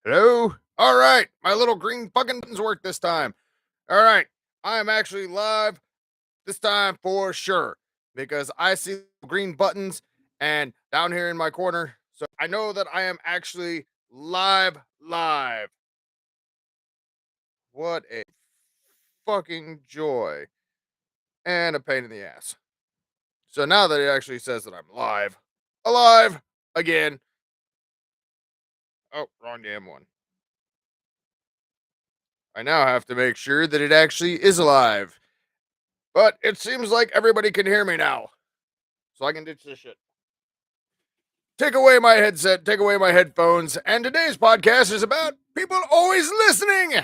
Hello? All right. My little green fucking buttons work this time. All right. I am actually live this time for sure because I see green buttons and down here in my corner. So I know that I am actually live. What a fucking joy and a pain in the ass. So now that it actually says that I'm alive again. Oh, wrong damn one. I now have to make sure that it actually is alive. But it seems like everybody can hear me now. So I can ditch this shit. Take away my headset, take away my headphones, and today's podcast is about people always listening,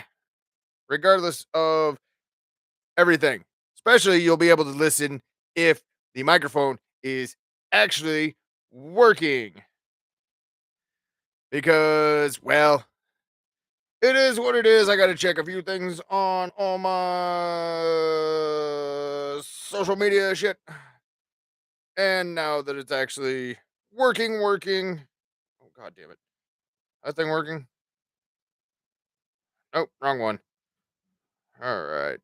regardless of everything. Especially, you'll be able to listen if the microphone is actually working. Because, well, it is what it is. I got to check a few things on all my social media shit. And now that it's actually working. Oh, god damn it. That thing working? Nope, wrong one. All right.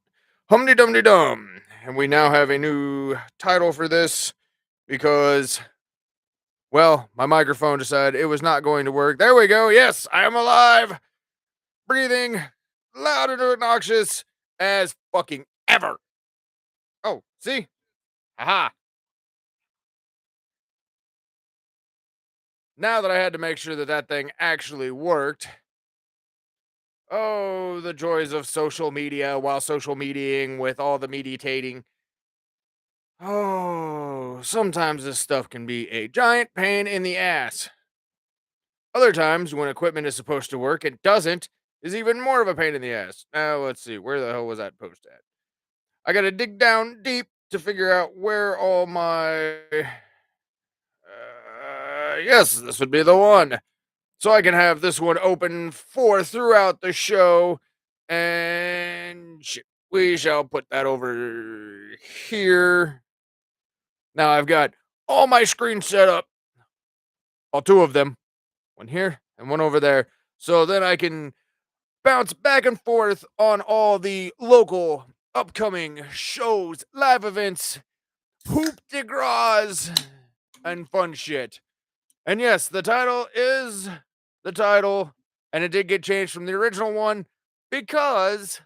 Humdy Dumdy Dum. And we now have a new title for this because, well, my microphone decided it was not going to work. There we go. Yes, I am alive, breathing, loud and obnoxious as fucking ever. Oh, see? Aha. Now that I had to make sure that that thing actually worked. Oh, the joys of social media while social mediating with all the meditating. Oh, sometimes this stuff can be a giant pain in the ass. Other times, when equipment is supposed to work, it doesn't, is even more of a pain in the ass. Now, let's see, where the hell was that post at? I gotta dig down deep to figure out where all my. Yes, this would be the one. So I can have this one open for throughout the show. And we shall put that over here. Now I've got all my screens set up, all two of them, one here and one over there. So then I can bounce back and forth on all the local upcoming shows, live events, hoop de gras, and fun shit. And yes, the title is the title, and it did get changed from the original one because,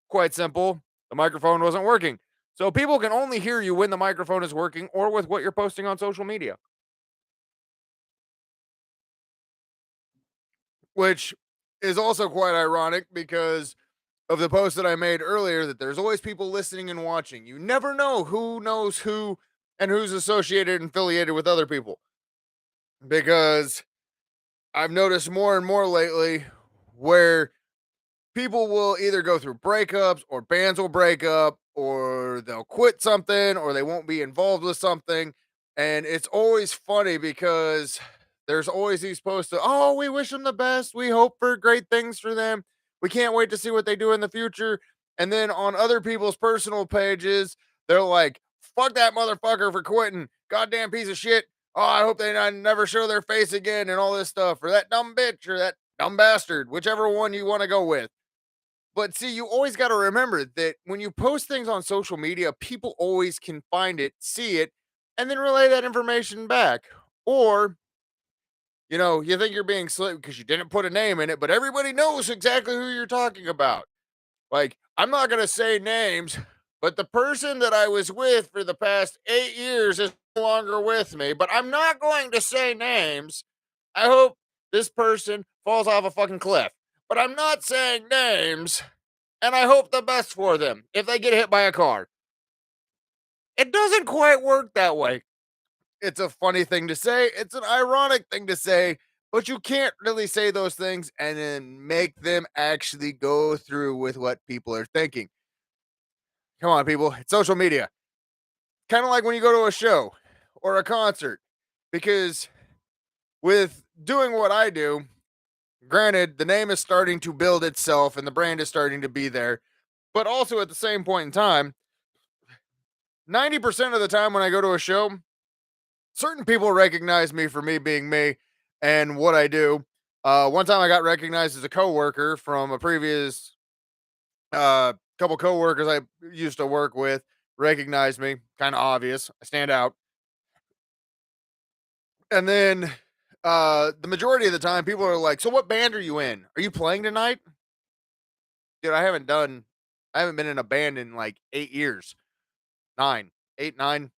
quite simple, the microphone wasn't working. So people can only hear you when the microphone is working or with what you're posting on social media. Which is also quite ironic because of the post that I made earlier that there's always people listening and watching. You never know who knows who and who's associated and affiliated with other people. Because I've noticed more and more lately where people will either go through breakups or bands will break up or they'll quit something or they won't be involved with something. And it's always funny because there's always these posts of, oh, we wish them the best. We hope for great things for them. We can't wait to see what they do in the future. And then on other people's personal pages, they're like, fuck that motherfucker for quitting. Goddamn piece of shit. Oh, I hope they never show their face again and all this stuff. Or that dumb bitch or that dumb bastard, whichever one you want to go with. But see, you always got to remember that when you post things on social media, people always can find it, see it, and then relay that information back. Or, you think you're being slick because you didn't put a name in it, but everybody knows exactly who you're talking about. Like, I'm not going to say names, but the person that I was with for the past 8 years is no longer with me, but I'm not going to say names. I hope this person falls off a fucking cliff, but I'm not saying names and I hope the best for them if they get hit by a car. It doesn't quite work that way. It's a funny thing to say, it's an ironic thing to say, but you can't really say those things and then make them actually go through with what people are thinking. Come on, people, it's social media. Kind of like when you go to a show or a concert, because with doing what I do, granted, the name is starting to build itself and the brand is starting to be there, but also at the same point in time, 90% of the time when I go to a show, certain people recognize me for me being me and what I do. One time I got recognized as a coworker from a previous couple coworkers I used to work with recognized me. Kind of obvious. I stand out. And then the majority of the time people are like, "So what band are you in? Are you playing tonight?" Dude, I haven't been in a band in like 8 years. 9, 8, 9,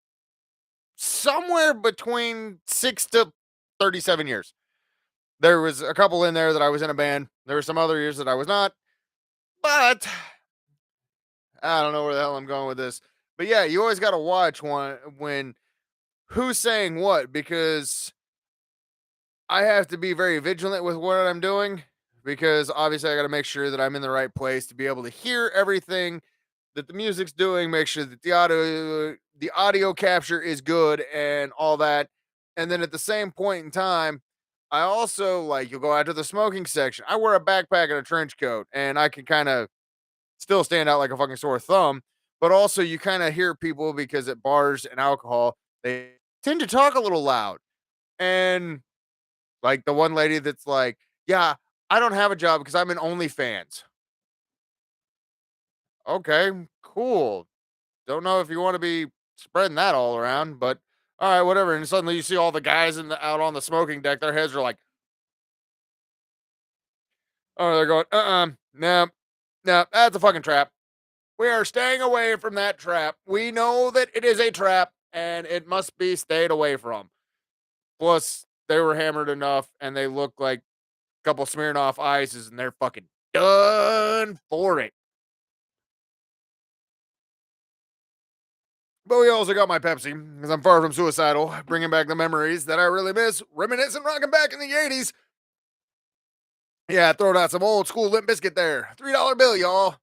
somewhere between 6 to 37 years. There was a couple in there that I was in a band. There were some other years that I was not, but I don't know where the hell I'm going with this. But yeah, you always got to watch one when who's saying what because I have to be very vigilant with what I'm doing because obviously I got to make sure that I'm in the right place to be able to hear everything that the music's doing, make sure that the audio capture is good and all that. And then at the same point in time, I also like you'll go out to the smoking section. I wear a backpack and a trench coat, and I can kind of still stand out like a fucking sore thumb. But also, you kind of hear people because at bars and alcohol, they tend to talk a little loud. And like the one lady that's like, "Yeah, I don't have a job because I'm in OnlyFans." Okay, cool. Don't know if you want to be spreading that all around, but all right, whatever. And suddenly you see all the guys out on the smoking deck. Their heads are like, oh, they're going, no, no, that's a fucking trap. We are staying away from that trap. We know that it is a trap and it must be stayed away from. Plus, they were hammered enough and they look like a couple Smirnoff ices and they're fucking done for it. But we also got my Pepsi because I'm far from suicidal, bringing back the memories that I really miss, reminiscing, rocking back in the 80s. Yeah, throwing out some old school Limp Biscuit there. $3 bill, y'all.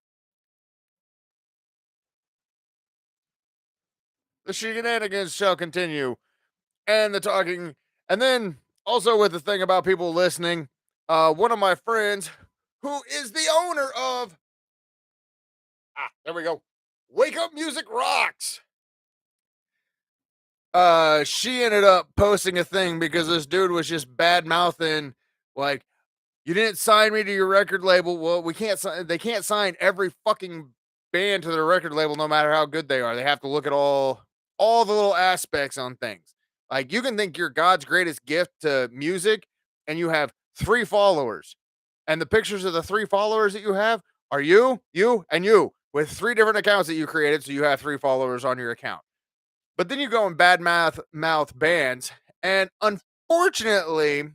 The shenanigans shall continue. And the talking. And then also with the thing about people listening, one of my friends who is the owner of there we go. Wake Up Music Rocks. She ended up posting a thing because this dude was just bad mouthing like you didn't sign me to your record label. Well, we can't sign. They can't sign every fucking band to their record label, no matter how good they are. They have to look at all the little aspects on things. Like you can think you're God's greatest gift to music, and you have 3 followers, and the pictures of the 3 followers that you have are you, and you with 3 different accounts that you created, so you have 3 followers on your account. But then you go and mouth bands, and unfortunately,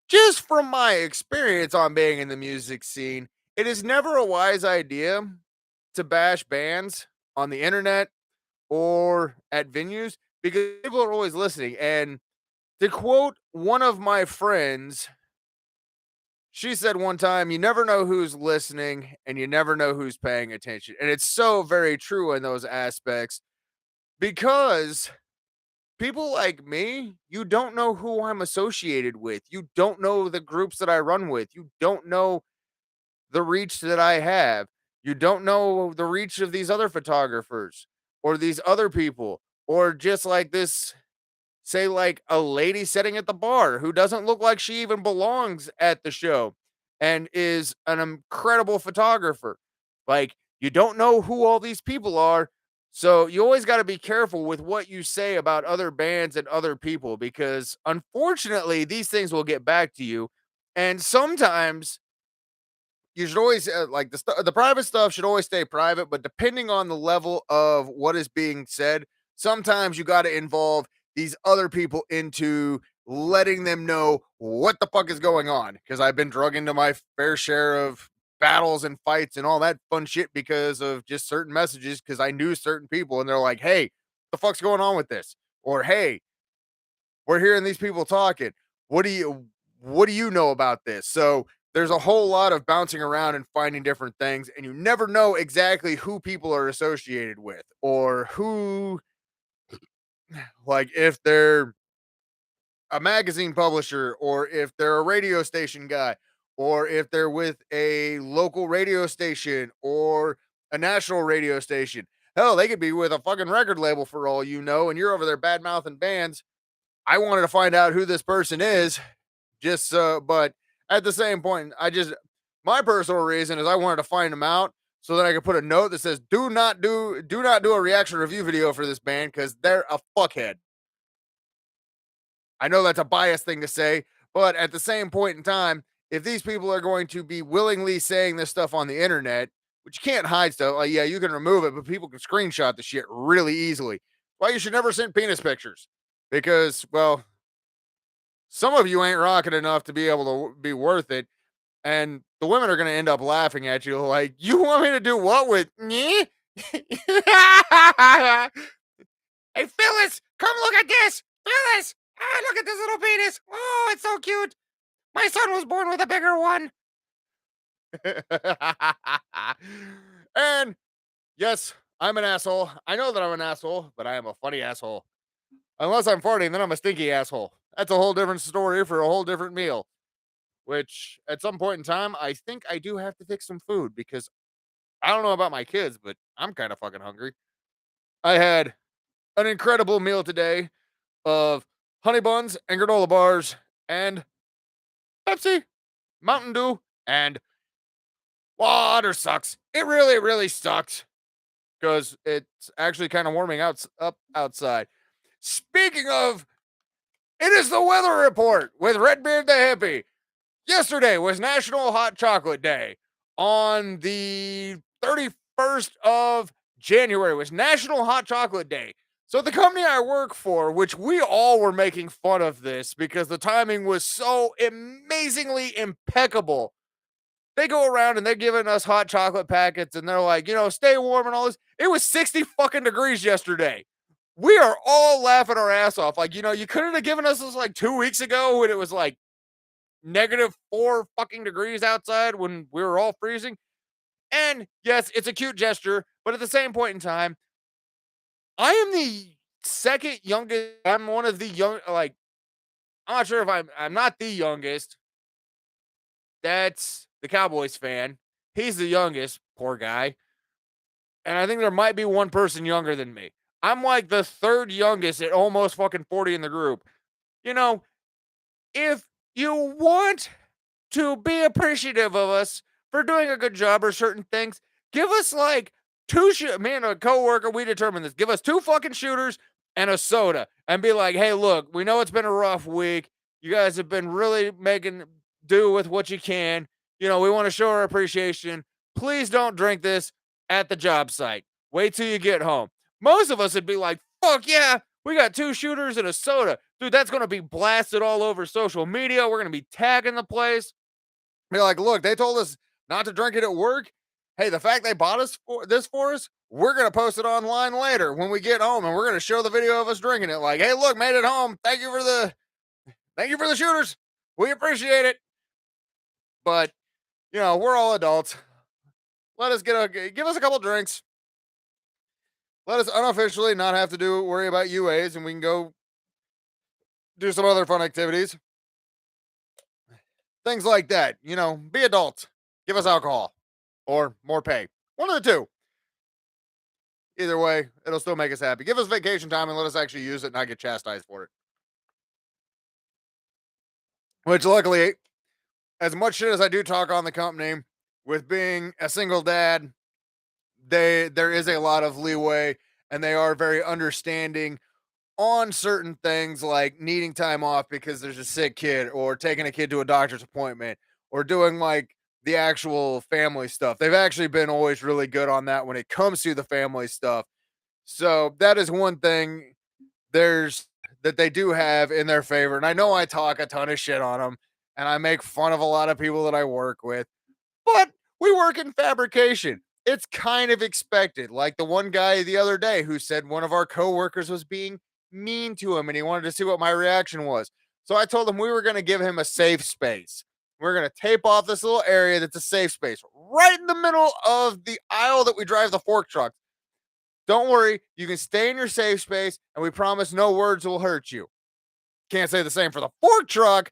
just from my experience on being in the music scene, it is never a wise idea to bash bands on the internet or at venues because people are always listening. And to quote one of my friends, she said one time, you never know who's listening and you never know who's paying attention. And it's so very true in those aspects because people like me, you don't know who I'm associated with. You don't know the groups that I run with. You don't know the reach that I have. You don't know the reach of these other photographers or these other people or just like this say like a lady sitting at the bar who doesn't look like she even belongs at the show and is an incredible photographer. Like you don't know who all these people are. So you always got to be careful with what you say about other bands and other people because unfortunately these things will get back to you. And sometimes you should always like the private stuff should always stay private, but depending on the level of what is being said, sometimes you got to involve these other people into letting them know what the fuck is going on. Because I've been drug into my fair share of battles and fights and all that fun shit because of just certain messages. Because I knew certain people and they're like, "Hey, the fuck's going on with this?" Or "Hey, we're hearing these people talking. What do you know about this?" So there's a whole lot of bouncing around and finding different things, and you never know exactly who people are associated with or who, like, if they're a magazine publisher or if they're a radio station guy or if they're with a local radio station or a national radio station. Hell, they could be with a fucking record label for all you know, and you're over there bad mouthing bands. I wanted to find out who this person is Just so, but at the same point, my personal reason is I wanted to find them out so that I could put a note that says, do not do a reaction review video for this band because they're a fuckhead. I know that's a biased thing to say, but at the same point in time, if these people are going to be willingly saying this stuff on the internet, which you can't hide stuff, like, yeah, you can remove it, but people can screenshot the shit really easily. Well, you should never send penis pictures because, well, some of you ain't rocking enough to be able to be worth it. And the women are going to end up laughing at you like, you want me to do what with me? Hey, Phyllis, come look at this. Phyllis, look at this little penis. Oh, it's so cute. My son was born with a bigger one. And yes, I'm an asshole. I know that I'm an asshole, but I am a funny asshole. Unless I'm farting, then I'm a stinky asshole. That's a whole different story for a whole different meal. Which at some point in time, I think I do have to fix some food because I don't know about my kids, but I'm kind of fucking hungry. I had an incredible meal today of honey buns and granola bars and Pepsi, Mountain Dew, and water sucks. It really, really sucks because it's actually kind of warming up outside. Speaking of, it is the weather report with Redbeard the Hippie. Yesterday was National Hot Chocolate Day. On the 31st of January was National Hot Chocolate Day. So the company I work for, which we all were making fun of this because the timing was so amazingly impeccable. They go around and they're giving us hot chocolate packets and they're like, stay warm and all this. It was 60 fucking degrees yesterday. We are all laughing our ass off. Like, you couldn't have given us this like 2 weeks ago when it was like -4 fucking degrees outside when we were all freezing. And yes, it's a cute gesture, but at the same point in time, I am the second youngest. I'm one of the young, like, I'm not sure if I'm not the youngest. That's the Cowboys fan. He's the youngest, poor guy. And I think there might be one person younger than me. I'm like the third youngest at almost fucking 40 in the group. You know, if you want to be appreciative of us for doing a good job or certain things, give us like me and a coworker, we determined this. Give us 2 fucking shooters and a soda and be like, hey, look, we know it's been a rough week. You guys have been really making do with what you can. We want to show our appreciation. Please don't drink this at the job site. Wait till you get home. Most of us would be like, fuck yeah, we got 2 shooters and a soda. Dude, that's going to be blasted all over social media. We're going to be tagging the place. Be like, look, they told us not to drink it at work. Hey, the fact they bought us for us, we're going to post it online later when we get home and we're going to show the video of us drinking it. Like, hey, look, made it home. Thank you for the shooters. We appreciate it. But, we're all adults. Let us give us a couple drinks. Let us unofficially not have to worry about UAs and we can go do some other fun activities. Things like that. Be adults. Give us alcohol or more pay. One of the two. Either way, it'll still make us happy. Give us vacation time and let us actually use it and not get chastised for it. Which luckily, as much shit as I do talk on the company, with being a single dad, there is a lot of leeway and they are very understanding on certain things like needing time off because there's a sick kid or taking a kid to a doctor's appointment or doing like the actual family stuff. They've actually been always really good on that when it comes to the family stuff. So that is one thing there's that they do have in their favor. And I know I talk a ton of shit on them and I make fun of a lot of people that I work with, but we work in fabrication. It's kind of expected. Like the one guy the other day who said one of our coworkers was being mean to him and he wanted to see what my reaction was. So I told him we were going to give him a safe space. We're going to tape off this little area that's a safe space right in the middle of the aisle that we drive the fork truck. Don't worry, you can stay in your safe space and we promise no words will hurt you. Can't say the same for the fork truck,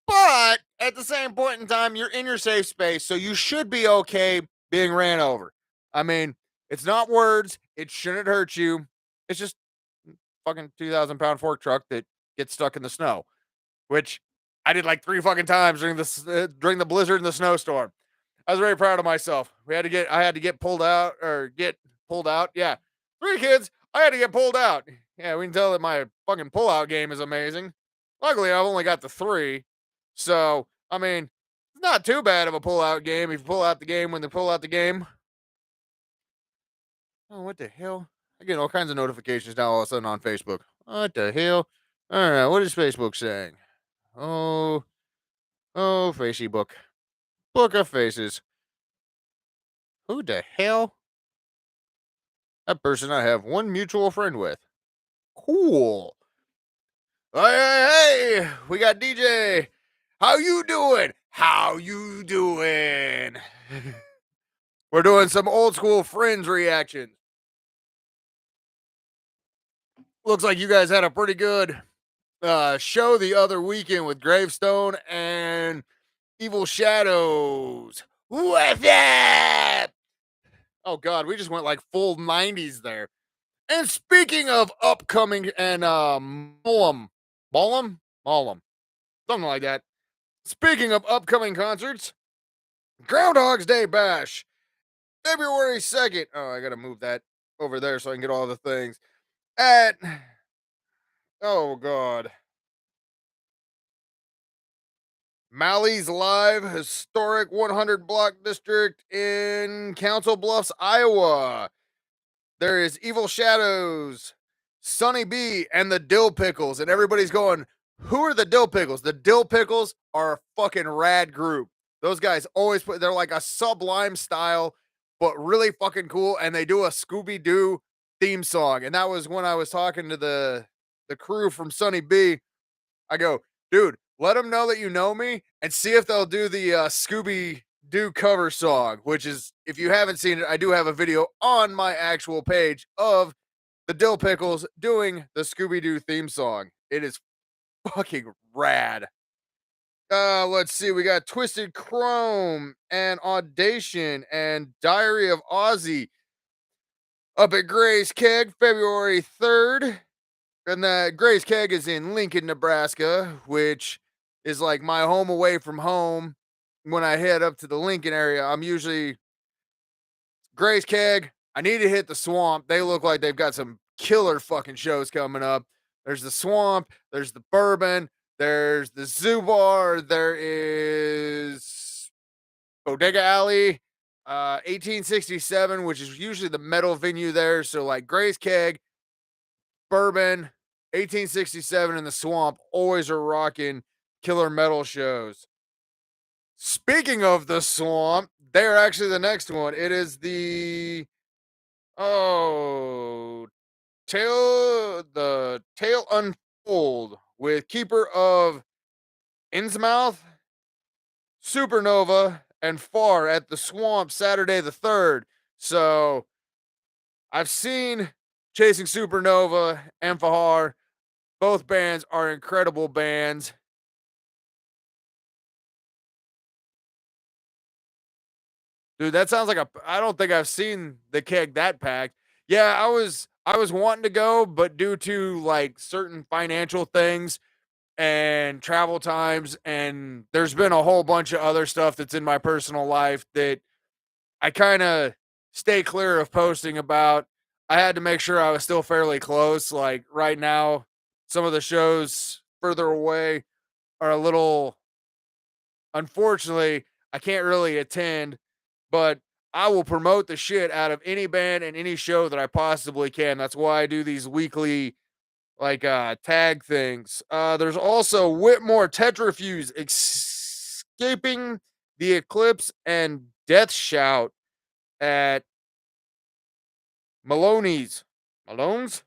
but at the same point in time, you're in your safe space, so you should be okay being ran over. I mean, it's not words, it shouldn't hurt you. It's just fucking 2,000-pound fork truck that gets stuck in the snow, which I did like 3 fucking times during the blizzard and the snowstorm. I was very proud of myself. I had to get pulled out or get pulled out. Yeah. 3 kids. I had to get pulled out. Yeah, we can tell that my fucking pull-out game is amazing. Luckily, I've only got the 3. So, I mean, it's not too bad of a pull-out game if you pull out the game when they pull out the game. Oh, what the hell? I get all kinds of notifications now all of a sudden on Facebook. What the hell? All right, what is Facebook saying? Oh, oh, Facey book. Book of faces. Who the hell? That person I have one mutual friend with. Cool. Hey, hey, hey, we got DJ. How you doing? How you doing? We're doing some old school Friends reactions. Looks like you guys had a pretty good show the other weekend with Gravestone and Evil Shadows. What's up? Oh God, we just went like full 90s there. And speaking of upcoming and Mullum, something like that. Speaking of upcoming concerts, Groundhog's Day Bash, February 2nd. Oh, I gotta move that over there so I can get all the things. At oh God. Mally's Live Historic 100 Block District in Council Bluffs, Iowa. There is Evil Shadows, Sonny B, and the Dill Pickles. And everybody's going, who are the Dill Pickles? The Dill Pickles are a fucking rad group. Those guys always they're like a Sublime style, but really fucking cool. And they do a Scooby Doo theme song. And that was when I was talking to the crew from Sonny B. I go, dude, let them know that you know me and see if they'll do the Scooby Doo cover song, which is, if you haven't seen it, I do have a video on my actual page of the Dill Pickles doing the Scooby Doo theme song. It is fucking rad. Let's see. We got Twisted Chrome and Audacion and Diary of Ozzy up at Gray's Keg, February 3rd. And that Gray's Keg is in Lincoln, Nebraska, which is like my home away from home. When I head up to the Lincoln area, I'm usually Gray's Keg. I need to hit the Swamp. They look like they've got some killer fucking shows coming up. There's the Swamp, there's the Bourbon, there's the Zoo Bar, there is Bodega Alley, 1867, which is usually the metal venue there. So like Gray's Keg, Bourbon, 1867, and the Swamp always are rocking killer metal shows. Speaking of the Swamp, they're actually the next one. It is the oh Tale Unfold with Keeper of Innsmouth, Supernova, and Far at the Swamp Saturday the 3rd. So I've seen Chasing Supernova and Fahar. Both bands are incredible bands. Dude, that sounds like I don't think I've seen the keg that packed. Yeah, I was wanting to go, but due to like certain financial things and travel times, and there's been a whole bunch of other stuff that's in my personal life that I kind of stay clear of posting about. I had to make sure I was still fairly close. Like right now, some of the shows further away are a little, unfortunately, I can't really attend, but I will promote the shit out of any band and any show that I possibly can. That's why I do these weekly like tag things. There's also Whitmore Tetrafuse escaping the eclipse and Death Shout at Maloney's. Maloney's.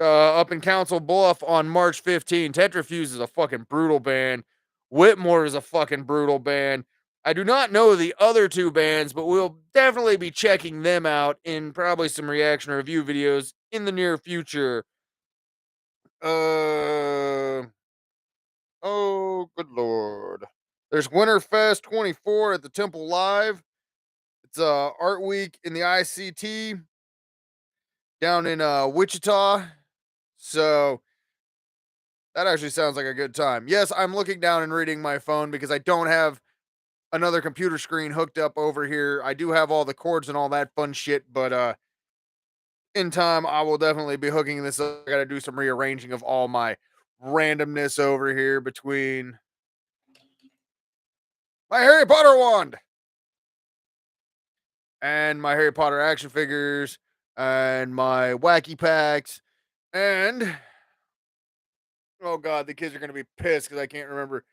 Up in Council Bluff on March 15. Tetrafuse is a fucking brutal band. Whitmore is a fucking brutal band. I do not know the other two bands, but we'll definitely be checking them out in probably some reaction review videos in the near future. Uh oh, good lord. There's Winterfest 24 at the Temple Live. It's art week in the ICT down in Wichita. So That actually sounds like a good time. Yes, I'm looking down and reading my phone because I don't have another computer screen hooked up over here. I do have all the cords and all that fun shit, but in time I will definitely be hooking this up. I got to do some rearranging of all my randomness over here between my Harry Potter wand and my Harry Potter action figures and my wacky packs and oh god, the kids are going to be pissed cuz I can't remember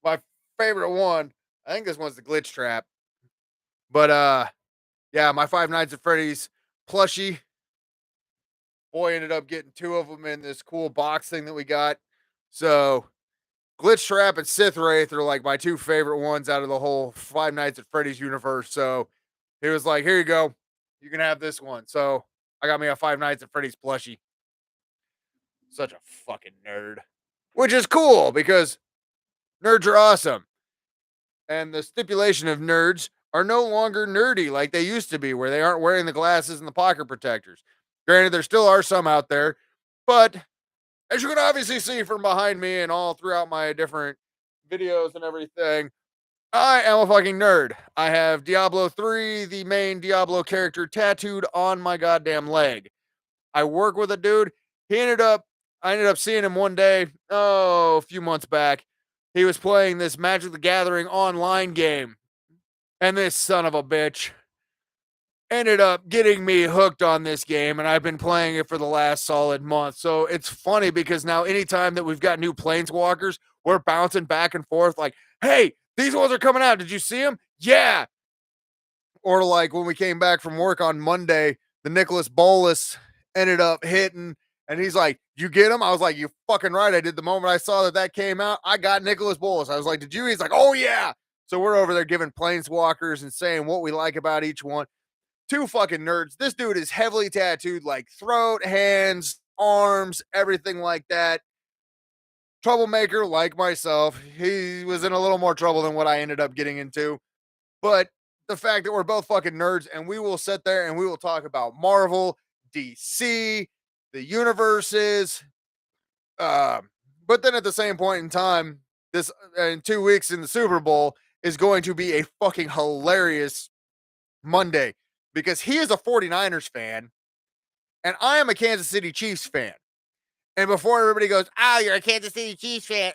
my favorite one. I think this one's the glitch trap. But yeah, my Five Nights at Freddy's plushie. Boy ended up getting two of them in this cool box thing that we got. So Glitch Trap and Sith Wraith are like my two favorite ones out of the whole Five Nights at Freddy's universe. So he was like, "Here you go, you can have this one." So I got me a Five Nights at Freddy's plushie. Such a fucking nerd, which is cool because nerds are awesome, and the stipulation of nerds are no longer nerdy like they used to be, where they aren't wearing the glasses and the pocket protectors. Granted, there still are some out there, but as you can obviously see from behind me and all throughout my different videos and everything, I am a fucking nerd. I have Diablo 3, the main Diablo character, tattooed on my goddamn leg. I work with a dude. I ended up seeing him one day, a few months back. He was playing this Magic the Gathering online game. And this son of a bitch ended up getting me hooked on this game, and I've been playing it for the last solid month. So it's funny because now anytime that we've got new planeswalkers, we're bouncing back and forth like, hey, these ones are coming out. Did you see them? Yeah. Or like when we came back from work on Monday, the Nicholas Bolas ended up hitting, and he's like, "You get him?" I was like, "You fucking right, I did." The moment I saw that that came out, I got Nicholas Bolas. I was like, "Did you?" He's like, "Oh yeah." So we're over there giving planeswalkers and saying what we like about each one. Two fucking nerds. This dude is heavily tattooed, like throat, hands, arms, everything like that. Troublemaker, like myself. He was in a little more trouble than what I ended up getting into. But the fact that we're both fucking nerds and we will sit there and we will talk about Marvel, DC, the universes. Um, but then at the same point in time, this in 2 weeks in the Super Bowl is going to be a fucking hilarious Monday because he is a 49ers fan and I am a Kansas City Chiefs fan. And before everybody goes, oh, you're a Kansas City Chiefs fan.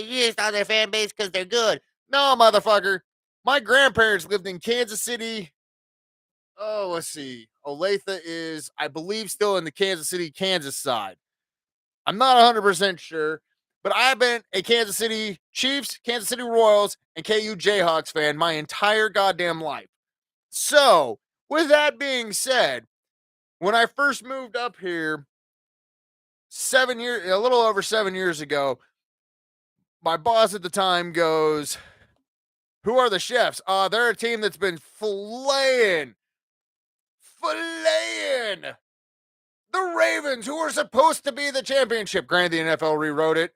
You just on their fan base because they're good. No, motherfucker. My grandparents lived in Kansas City. Oh, let's see. Olathe is, I believe, still in the Kansas City, Kansas side. I'm not 100% sure, but I've been a Kansas City Chiefs, Kansas City Royals, and KU Jayhawks fan my entire goddamn life. So, with that being said, when I first moved up here 7 years, a little over 7 years ago, my boss at the time goes, "Who are the chefs?" They're a team that's been filleting the Ravens, who are supposed to be the championship. Granted, the NFL rewrote it,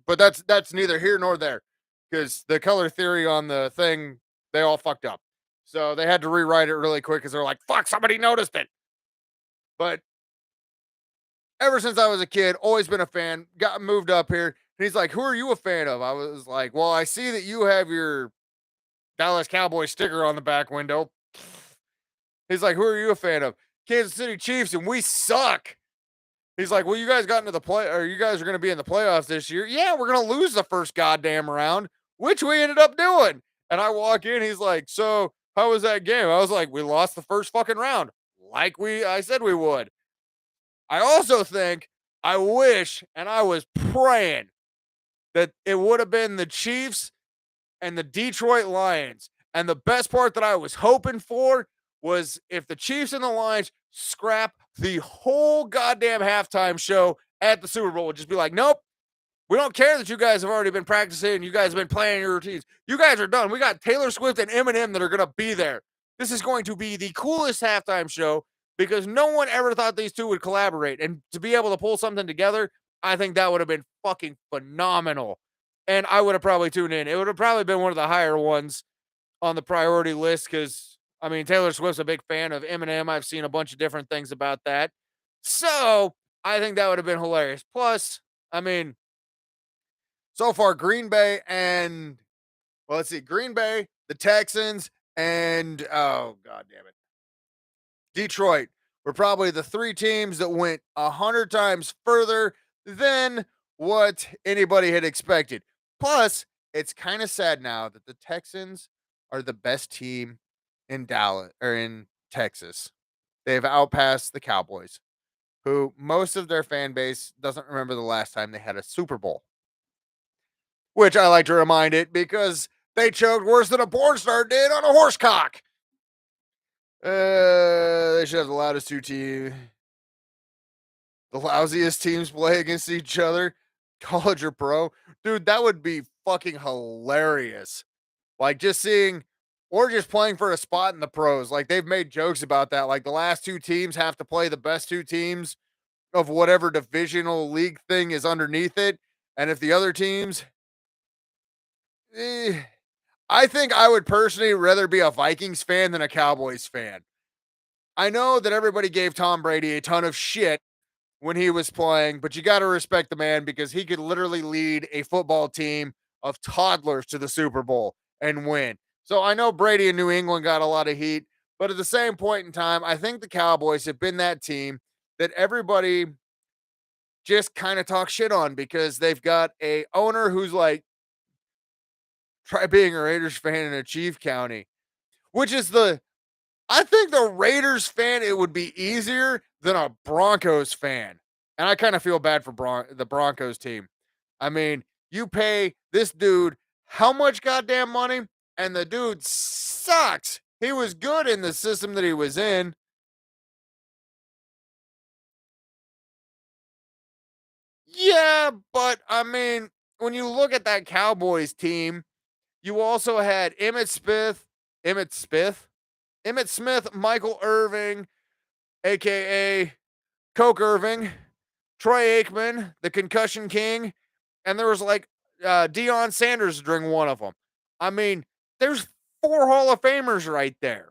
but that's neither here nor there because the color theory on the thing they all fucked up, so they had to rewrite it really quick because they're like, "Fuck, somebody noticed it." But ever since I was a kid, always been a fan. Got moved up here, and he's like, "Who are you a fan of?" I was like, "Well, I see that you have your Dallas Cowboy sticker on the back window." He's like, "Who are you a fan of?" "Kansas City Chiefs, and we suck." He's like, "Well, you guys got into the play, or you guys are going to be in the playoffs this year." "Yeah, we're going to lose the first goddamn round," which we ended up doing. And I walk in, he's like, "So, how was that game?" I was like, "We lost the first fucking round, like I said we would." I also think, I wish, and I was praying that it would have been the Chiefs and the Detroit Lions. And the best part that I was hoping for was if the Chiefs and the Lions scrap the whole goddamn halftime show at the Super Bowl, would just be like, "Nope, we don't care that you guys have already been practicing. You guys have been playing your routines. You guys are done. We got Taylor Swift and Eminem that are going to be there. This is going to be the coolest halftime show because no one ever thought these two would collaborate. And to be able to pull something together, I think that would have been fucking phenomenal. And I would have probably tuned in. It would have probably been one of the higher ones on the priority list because, I mean, Taylor Swift's a big fan of Eminem. I've seen a bunch of different things about that. So I think that would have been hilarious. Plus, I mean, so far Green Bay and well, let's see, Green Bay, the Texans, and oh god damn it, Detroit were probably the three teams that went 100 times further than what anybody had expected. Plus, it's kind of sad now that the Texans are the best team in Dallas or in Texas. They've outpassed the Cowboys, who most of their fan base doesn't remember the last time they had a Super Bowl, which I like to remind it because they choked worse than a porn star did on a horse cock. They should have the loudest two teams. The lousiest teams play against each other, college or pro. Dude, that would be fucking hilarious. Like just seeing or just playing for a spot in the pros. Like they've made jokes about that. Like the last two teams have to play the best two teams of whatever divisional league thing is underneath it. And if the other teams, eh, I think I would personally rather be a Vikings fan than a Cowboys fan. I know that everybody gave Tom Brady a ton of shit when he was playing, but you got to respect the man because he could literally lead a football team of toddlers to the Super Bowl and win. So I know Brady in New England got a lot of heat, but at the same point in time, I think the Cowboys have been that team that everybody just kind of talks shit on because they've got a owner who's like, try being a Raiders fan in a Chief County, which is I think the Raiders fan, it would be easier than a Broncos fan. And I kind of feel bad for the Broncos team. I mean, you pay this dude how much goddamn money, and the dude sucks. He was good in the system that he was in. Yeah, but I mean, when you look at that Cowboys team, you also had Emmett Smith, Emmett Smith, Michael Irving, aka Coke Irving, Troy Aikman, the concussion king, and there was like Deion Sanders during one of them. I mean, there's four Hall of Famers right there.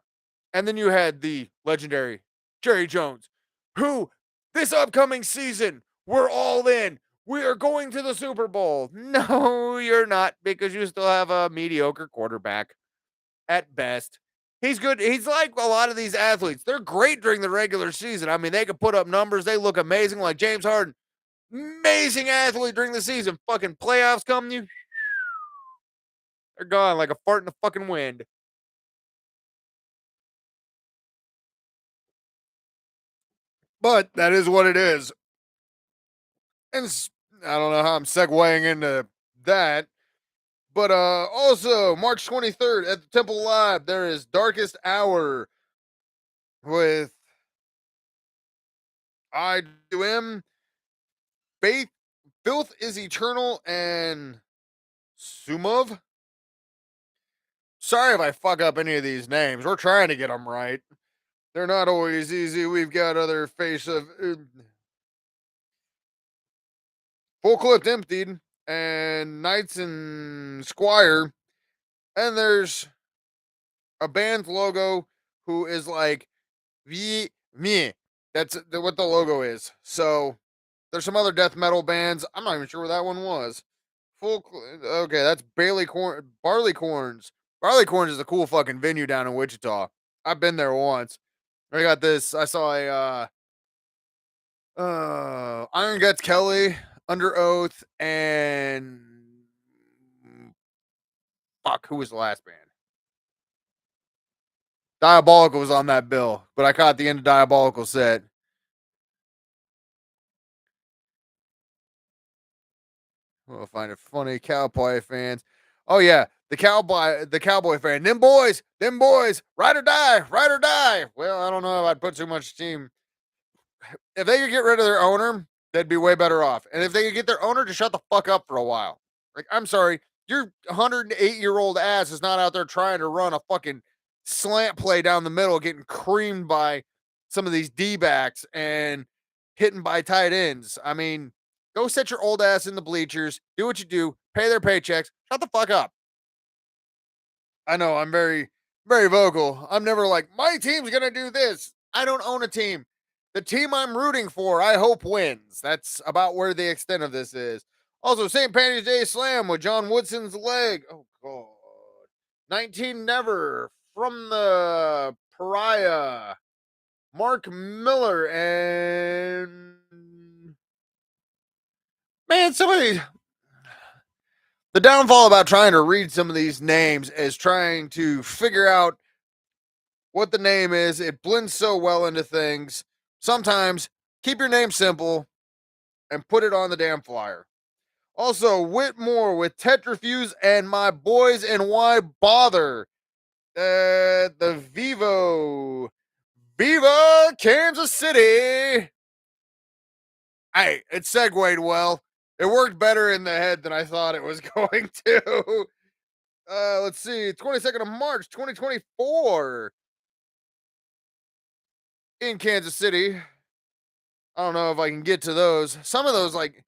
And then you had the legendary Jerry Jones, who this upcoming season, we're all in. We are going to the Super Bowl. No, you're not, because you still have a mediocre quarterback at best. He's good. He's like a lot of these athletes. They're great during the regular season. I mean, they can put up numbers. They look amazing, like James Harden. Amazing athlete during the season. Fucking playoffs come, they're gone like a fart in the fucking wind. But that is what it is. And I don't know how I'm segueing into that. But also March 23rd at the Temple Live, there is Darkest Hour with I2M, Faith, Filth is Eternal, and Sumov. Sorry if I fuck up any of these names. We're trying to get them right. They're not always easy. We've got other face of Full Clipped Emptied and Knights and Squire. And there's a band logo who is like me. That's what the logo is. So there's some other death metal bands. I'm not even sure where that one was. Okay, that's Barley Corns. Barley Corns is a cool fucking venue down in Wichita. I've been there once. I got this. I saw a Iron Guts Kelly, Under Oath, and fuck, who was the last band? Diabolical was on that bill, but I caught the end of Diabolical set. We'll find it funny. Cowboy fans. Oh yeah, the cowboy fan. Them boys, ride or die, ride or die. Well, I don't know if I'd put too much team. If they could get rid of their owner, they'd be way better off. And if they could get their owner to shut the fuck up for a while. Like, I'm sorry, your 108-year-old ass is not out there trying to run a fucking slant play down the middle, getting creamed by some of these D backs and hitting by tight ends. I mean, go set your old ass in the bleachers, do what you do, pay their paychecks, shut the fuck up. I know I'm very, very vocal. I'm never like, my team's gonna do this. I don't own a team. The team I'm rooting for, I hope wins. That's about where the extent of this is. Also, St. Patty's Day Slam with John Woodson's leg. Oh, God. 19 Never from the Pariah. Mark Miller and. Man, somebody. The downfall about trying to read some of these names is trying to figure out what the name is. It blends so well into things. Sometimes keep your name simple and put it on the damn flyer. Also, Whitmore with Tetrafuse and my boys and why bother. The Viva Kansas City. Hey, it segued well. It worked better in the head than I thought it was going to. Let's see, 22nd of March, 2024 in Kansas City. I don't know if I can get to those. Some of those, like,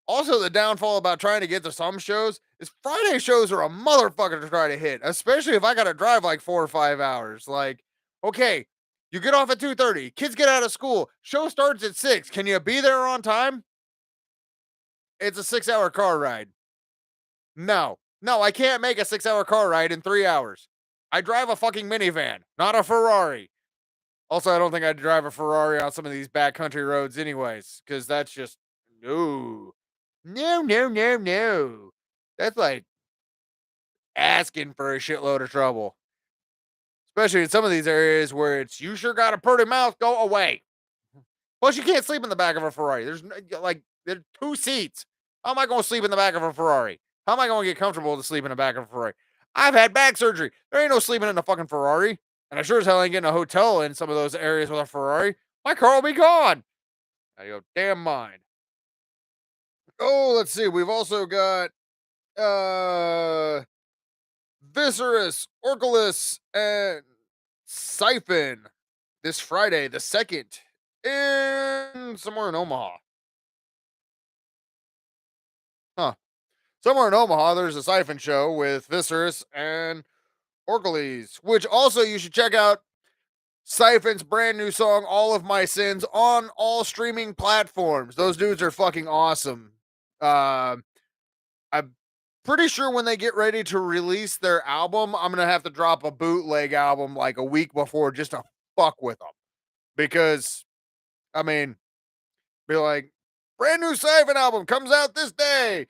also the downfall about trying to get to some shows is Friday shows are a motherfucker to try to hit, especially if I got to drive like 4 or 5 hours. Like, okay, you get off at 2:30, kids get out of school, show starts at 6. Can you be there on time? It's a 6-hour car ride. No, I can't make a 6-hour car ride in 3 hours. I drive a fucking minivan, not a Ferrari. Also, I don't think I'd drive a Ferrari on some of these backcountry roads, anyways, because that's just no, no. That's like asking for a shitload of trouble, especially in some of these areas where it's you sure got a pretty mouth, go away. Plus, you can't sleep in the back of a Ferrari. There's 2 seats. How am I going to sleep in the back of a Ferrari? How am I going to get comfortable to sleep in the back of a Ferrari? I've had back surgery. There ain't no sleeping in a fucking Ferrari. And I sure as hell ain't getting a hotel in some of those areas with a Ferrari. My car will be gone. I go, damn mine. Oh, let's see. We've also got Viscerus, Orculus, and Siphon this Friday, the 2nd, in somewhere in Omaha. Huh. Somewhere in Omaha, there's a Siphon show with Viscerus and Orcules, which also you should check out Siphon's brand new song, All of My Sins, on all streaming platforms. Those dudes are fucking awesome. I'm pretty sure when they get ready to release their album, I'm going to have to drop a bootleg album like a week before just to fuck with them. Because, I mean, be like, brand new Siphon album comes out this day.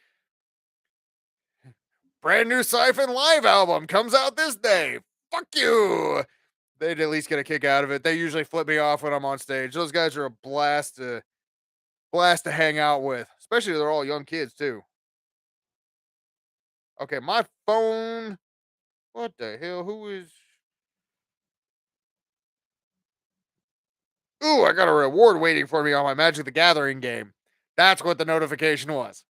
Brand new Siphon live album comes out this day. Fuck you. They'd at least get a kick out of it. They usually flip me off when I'm on stage. Those guys are a blast to hang out with, especially they're all young kids too. Okay, my phone. What the hell? Who is? Ooh, I got a reward waiting for me on my Magic the Gathering game. That's what the notification was.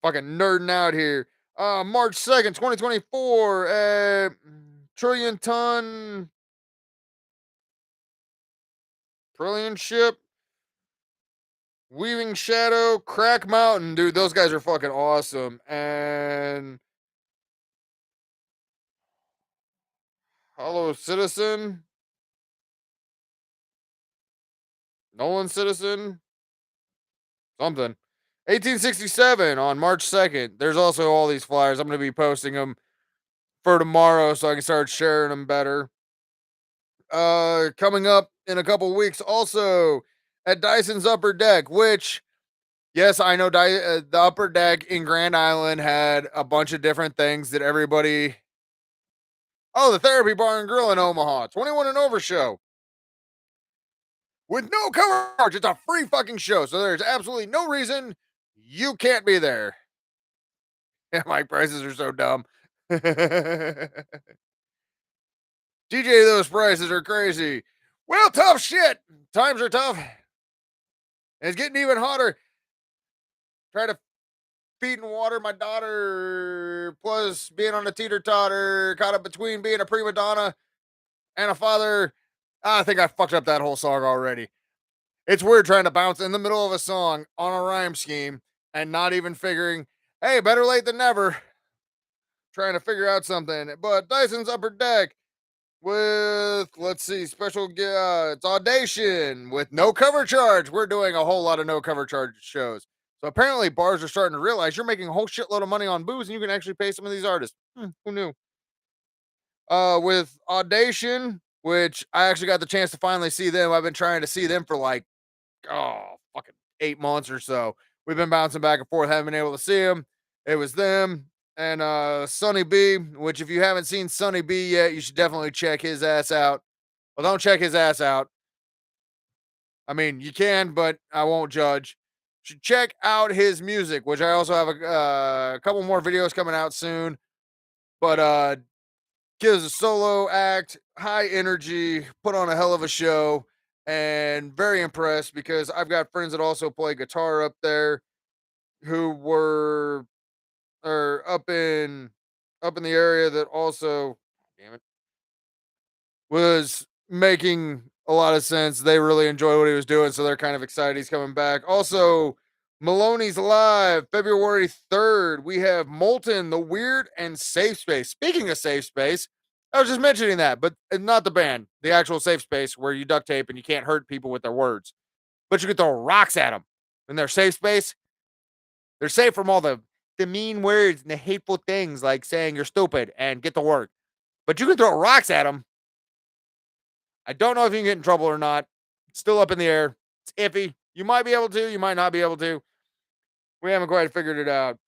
Fucking nerding out here. March 2nd, 2024. Trillion ton. Trillion ship. Weaving Shadow, Crack Mountain, dude, those guys are fucking awesome. And Hollow Citizen, Nolan Citizen, something. 1867 on March 2nd. There's also all these flyers. I'm going to be posting them for tomorrow so I can start sharing them better. Coming up in a couple weeks also at Dyson's Upper Deck, which yes, I know the Upper Deck in Grand Island had a bunch of different things that everybody. Oh, the Therapy Bar and Grill in Omaha, 21 and over show with no cover charge. It's a free fucking show, so there's absolutely no reason you can't be there. Yeah, my prices are so dumb. DJ, those prices are crazy. Well, tough shit. Times are tough. It's getting even hotter. Try to feed and water my daughter, plus being on a teeter totter, caught up between being a prima donna and a father. I think I fucked up that whole song already. It's weird trying to bounce in the middle of a song on a rhyme scheme and not even figuring, hey, better late than never. Trying to figure out something. But Dyson's Upper Deck, with, let's see, it's Audition with no cover charge. We're doing a whole lot of no cover charge shows. So apparently bars are starting to realize you're making a whole shitload of money on booze and you can actually pay some of these artists. Who knew? With Audition, which I actually got the chance to finally see them. I've been trying to see them for like, fucking 8 months or so. We've been bouncing back and forth, haven't been able to see them. It was them and Sonny B, which if you haven't seen Sonny B yet, you should definitely check his ass out. Well, don't check his ass out. I mean, you can, but I won't judge. Should check out his music, which I also have a couple more videos coming out soon. But gives a solo act, high energy, put on a hell of a show, and very impressed because I've got friends that also play guitar up there who were or up in the area that also, damn it, was making a lot of sense. They really enjoy what he was doing, so they're kind of excited he's coming back. Also, Maloney's Live, February 3rd. We have Molten, the Weird and Safe Space. Speaking of safe space, I was just mentioning that, but not the band, the actual safe space where you duct tape and you can't hurt people with their words, but you can throw rocks at them in their safe space. They're safe from all the mean words and the hateful things like saying you're stupid and get to work, but you can throw rocks at them. I don't know if you can get in trouble or not. It's still up in the air. It's iffy. You might be able to, you might not be able to. We haven't quite figured it out.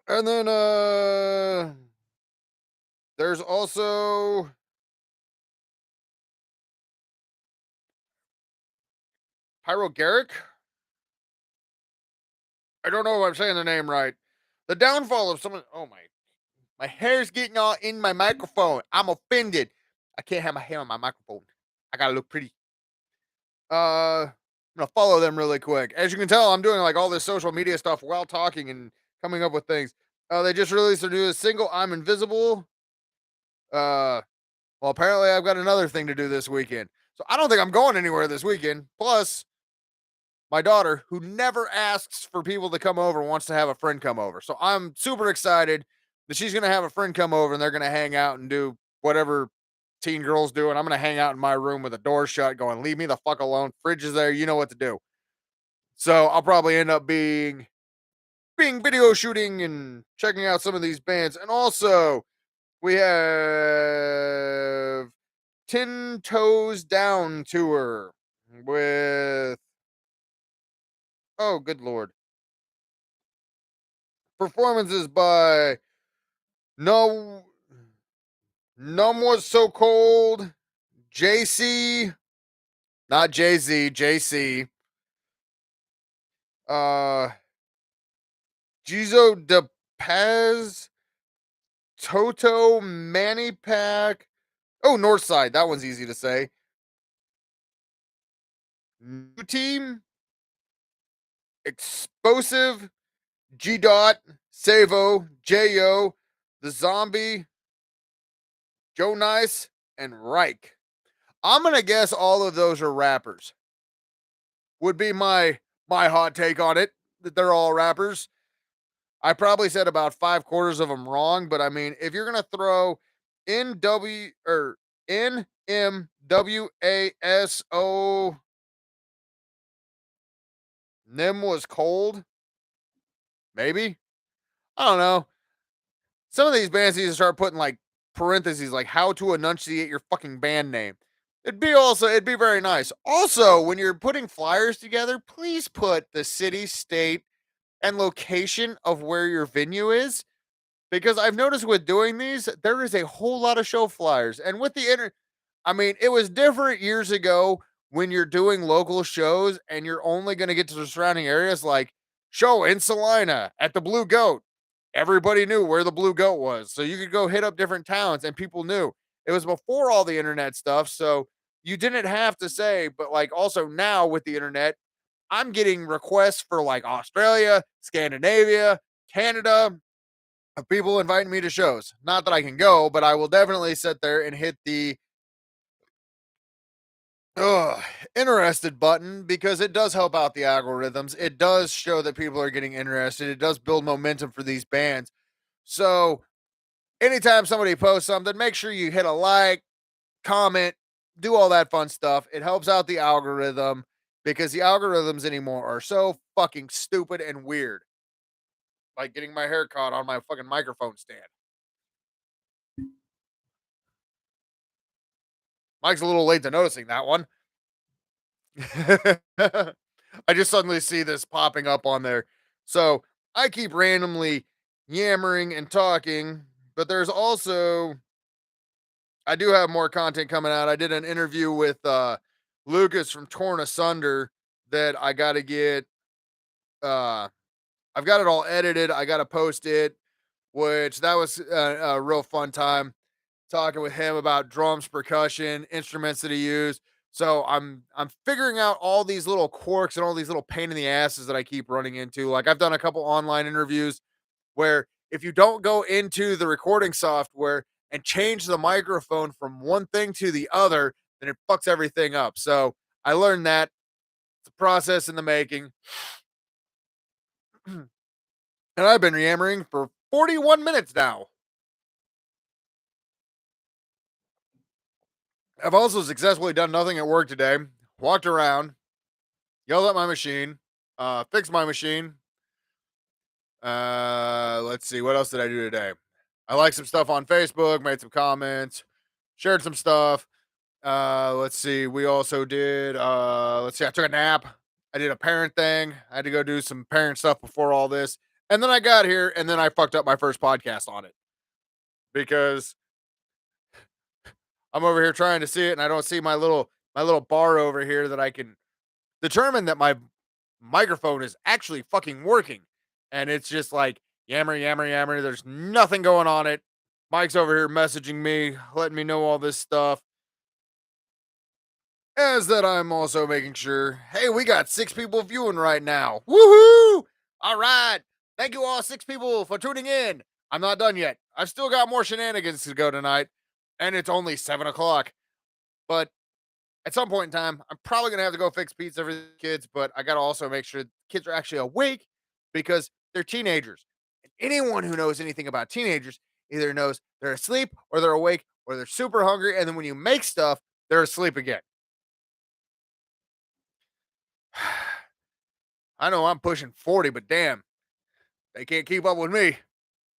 And then there's also Pyro Garrick. I don't know if I'm saying the name right. The downfall of someone. Oh my hair's getting all in my microphone. I'm offended. I can't have my hair on my microphone. I gotta look pretty. I'm gonna follow them really quick. As you can tell, I'm doing like all this social media stuff while talking and coming up with things. They just released their newest single, "I'm Invisible." Well, apparently I've got another thing to do this weekend, so I don't think I'm going anywhere this weekend. Plus, my daughter, who never asks for people to come over, wants to have a friend come over. So I'm super excited that she's gonna have a friend come over and they're gonna hang out and do whatever teen girls do, and I'm gonna hang out in my room with the door shut, going, "Leave me the fuck alone. Fridge is there. You know what to do." So I'll probably end up being video shooting and checking out some of these bands, and also we have 10 Toes Down tour with, oh good lord, performances by No Numb Was So Cold, JC, not Jay-Z, JC, uh Jizo De Paz, Toto Manipack. Oh, Northside, that one's easy to say. New Team, Explosive, G Dot, Savo, J.O., The Zombie, Joe Nice, and Reich. I'm gonna guess all of those are rappers. Would be my hot take on it, that they're all rappers. I probably said about 5 quarters of them wrong, but I mean, if you're gonna throw NW or NMWASO, Nim Was Cold, maybe, I don't know. Some of these bands need to start putting like parentheses, like how to enunciate your fucking band name. It'd be very nice. Also, when you're putting flyers together, please put the city, state, and location of where your venue is. Because I've noticed with doing these, there is a whole lot of show flyers. And with the I mean, it was different years ago when you're doing local shows and you're only going to get to the surrounding areas, like show in Salina at the Blue Goat. Everybody knew where the Blue Goat was. So you could go hit up different towns and people knew. It was before all the internet stuff. So you didn't have to say, but like also now with the internet, I'm getting requests for like Australia, Scandinavia, Canada, of people inviting me to shows. Not that I can go, but I will definitely sit there and hit the Ugh, interested button because it does help out the algorithms. It does show that people are getting interested. It does build momentum for these bands. So anytime somebody posts something, make sure you hit a like, comment, do all that fun stuff. It helps out the algorithm because the algorithms anymore are so fucking stupid and weird. Like getting my hair caught on my fucking microphone stand. Mike's a little late to noticing that one. I just suddenly see this popping up on there. So I keep randomly yammering and talking, but there's also I do have more content coming out. I did an interview with Lucas from Torn Asunder that I gotta get I've got it all edited. I gotta post it, which that was a real fun time talking with him about drums, percussion, instruments that he used. So I'm figuring out all these little quirks and all these little pain in the asses that I keep running into. Like I've done a couple online interviews where if you don't go into the recording software and change the microphone from one thing to the other, then it fucks everything up. So I learned that it's a process in the making. And I've been yammering for 41 minutes now. I've also successfully done nothing at work today. Walked around, yelled at my machine, fixed my machine. Let's see, what else did I do today? I liked some stuff on Facebook, made some comments, shared some stuff. Let's see, we also did let's see, I took a nap. I did a parent thing. I had to go do some parent stuff before all this. And then I got here and then I fucked up my first podcast on it because I'm over here trying to see it and I don't see my little bar over here that I can determine that my microphone is actually fucking working. And it's just like yammer, yammer, yammer. There's nothing going on it. Mike's over here messaging me, letting me know all this stuff. As that I'm also making sure, hey, we got 6 people viewing right now. Woohoo! All right. Thank you all 6 people for tuning in. I'm not done yet. I've still got more shenanigans to go tonight. And it's only 7 o'clock. But at some point in time, I'm probably gonna have to go fix pizza for the kids, but I gotta also make sure the kids are actually awake because they're teenagers. And anyone who knows anything about teenagers either knows they're asleep or they're awake or they're super hungry, and then when you make stuff, they're asleep again. I know I'm pushing 40, but damn, they can't keep up with me.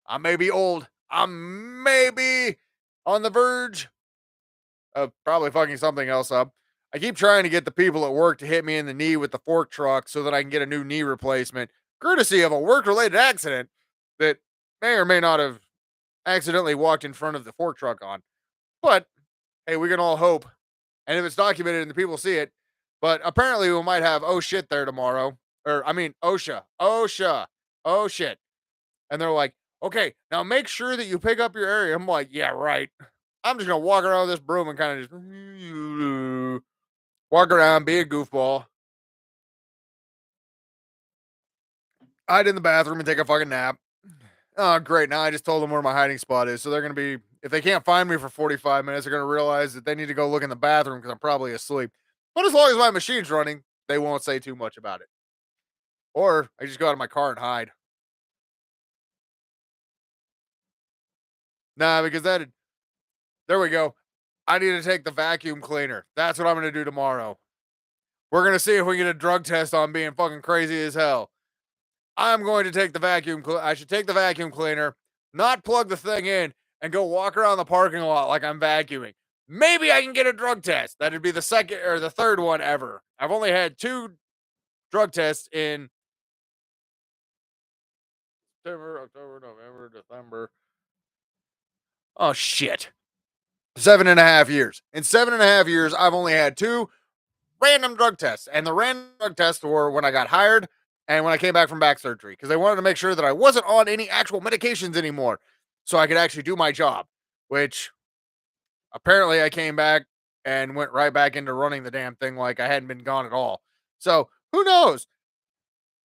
I may be old. I'm maybe on the verge of probably fucking something else up. I keep trying to get the people at work to hit me in the knee with the fork truck so that I can get a new knee replacement, courtesy of a work related accident that may or may not have accidentally walked in front of the fork truck on. But hey, we can all hope. And if it's documented and the people see it, but apparently we might have oh shit there tomorrow. Or I mean OSHA. OSHA. Oh shit. And they're like, okay, now make sure that you pick up your area. I'm like, yeah, right. I'm just gonna walk around with this broom and kind of just walk around, be a goofball, hide in the bathroom and take a fucking nap. Oh, great. Now I just told them where my hiding spot is. So they're going to be, if they can't find me for 45 minutes, they're going to realize that they need to go look in the bathroom because I'm probably asleep. But as long as my machine's running, they won't say too much about it. Or I just go out of my car and hide. Nah, because there we go. I need to take the vacuum cleaner. That's what I'm going to do tomorrow. We're going to see if we get a drug test on being fucking crazy as hell. I'm going to take the I should take the vacuum cleaner, not plug the thing in, and go walk around the parking lot like I'm vacuuming. Maybe I can get a drug test. That'd be the second or the third one ever. I've only had 2 drug tests in September, October, November, December. Oh shit. 7.5 years. In 7.5 years, I've only had 2 random drug tests. And the random drug tests were when I got hired and when I came back from back surgery because they wanted to make sure that I wasn't on any actual medications anymore so I could actually do my job, which apparently I came back and went right back into running the damn thing like I hadn't been gone at all. So who knows?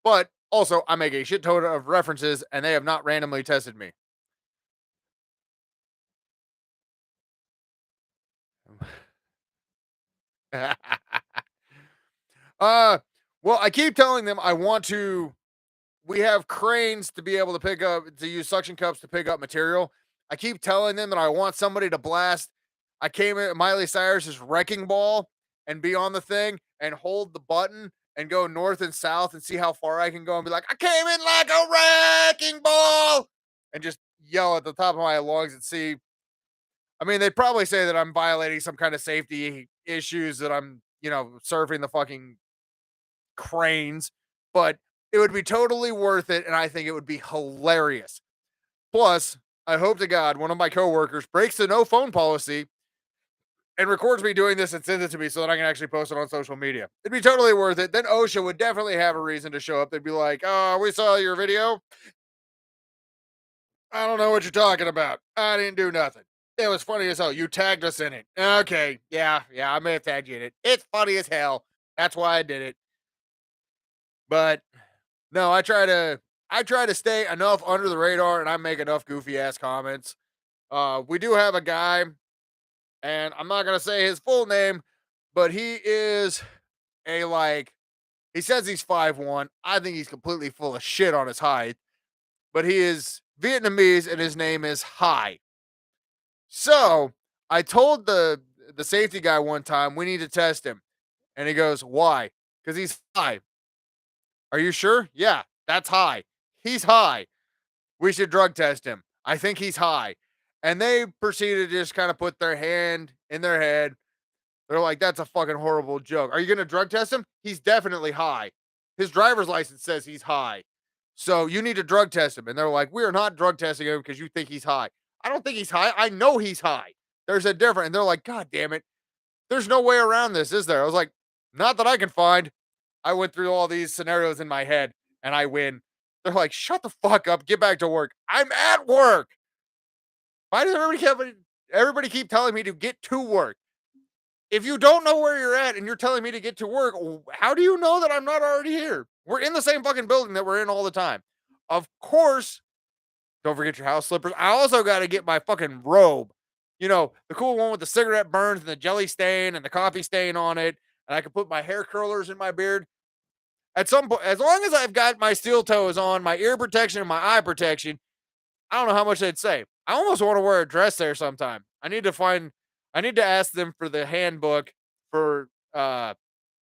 But also, I make a shit ton of references and they have not randomly tested me. uh, well, I keep telling them I want to we have cranes to be able to pick up to use suction cups to pick up material. I keep telling them that I want somebody to blast. I came in Miley Cyrus's Wrecking Ball and be on the thing and hold the button and go north and south and see how far I can go and be like, I came in like a wrecking ball and just yell at the top of my lungs and see. I mean, they'd probably say that I'm violating some kind of safety issues, that I'm, surfing the fucking cranes, but it would be totally worth it. And I think it would be hilarious. Plus, I hope to God one of my coworkers breaks the no phone policy and records me doing this and sends it to me so that I can actually post it on social media. It'd be totally worth it. Then OSHA would definitely have a reason to show up. They'd be like, "Oh, we saw your video. I don't know what you're talking about. I didn't do nothing. It was funny as hell. You tagged us in it. Okay, yeah, I may have tagged you in it. It's funny as hell. That's why I did it." But no, I try to stay enough under the radar, and I make enough goofy ass comments. We do have a guy, and I'm not gonna say his full name, but he is a like he says he's 5'1". I think he's completely full of shit on his height, but he is Vietnamese and his name is Hai. So I told the safety guy one time we need to test him, and he goes, "Why?" Because he's high. Are you sure? Yeah, that's high. He's high. We should drug test him. I think he's high. And they proceeded to just kind of put their hand in their head. They're like, that's a fucking horrible joke. Are you going to drug test him? He's definitely high. His driver's license says he's high. So you need to drug test him. And they're like, we are not drug testing him because you think he's high. I don't think he's high. I know he's high. There's a difference. And they're like, God damn it. There's no way around this, is there? I was like, not that I can find. I went through all these scenarios in my head and I win. They're like, shut the fuck up. Get back to work. I'm at work. Why does everybody keep telling me to get to work? If you don't know where you're at and you're telling me to get to work, how do you know that I'm not already here? We're in the same fucking building that we're in all the time. Of course, don't forget your house slippers. I also got to get my fucking robe. The cool one with the cigarette burns and the jelly stain and the coffee stain on it. And I can put my hair curlers in my beard. At some point, as long as I've got my steel toes on, my ear protection and my eye protection, I don't know how much they'd say. I almost want to wear a dress there sometime. I need to ask them for the handbook for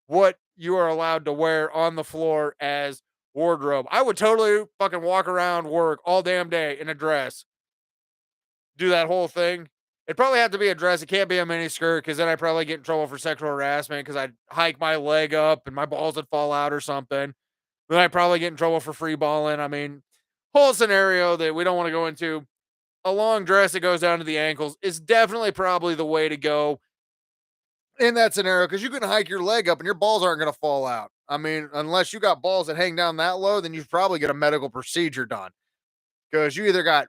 what you are allowed to wear on the floor as wardrobe. I would totally fucking walk around work all damn day in a dress. Do that whole thing. It'd probably have to be a dress. It can't be a mini skirt because then I'd probably get in trouble for sexual harassment because I'd hike my leg up and my balls would fall out or something. Then I'd probably get in trouble for free balling. I mean, whole scenario that we don't want to go into. A long dress that goes down to the ankles is definitely probably the way to go in that scenario because you can hike your leg up and your balls aren't going to fall out. I mean, unless you got balls that hang down that low, then you probably get a medical procedure done because you either got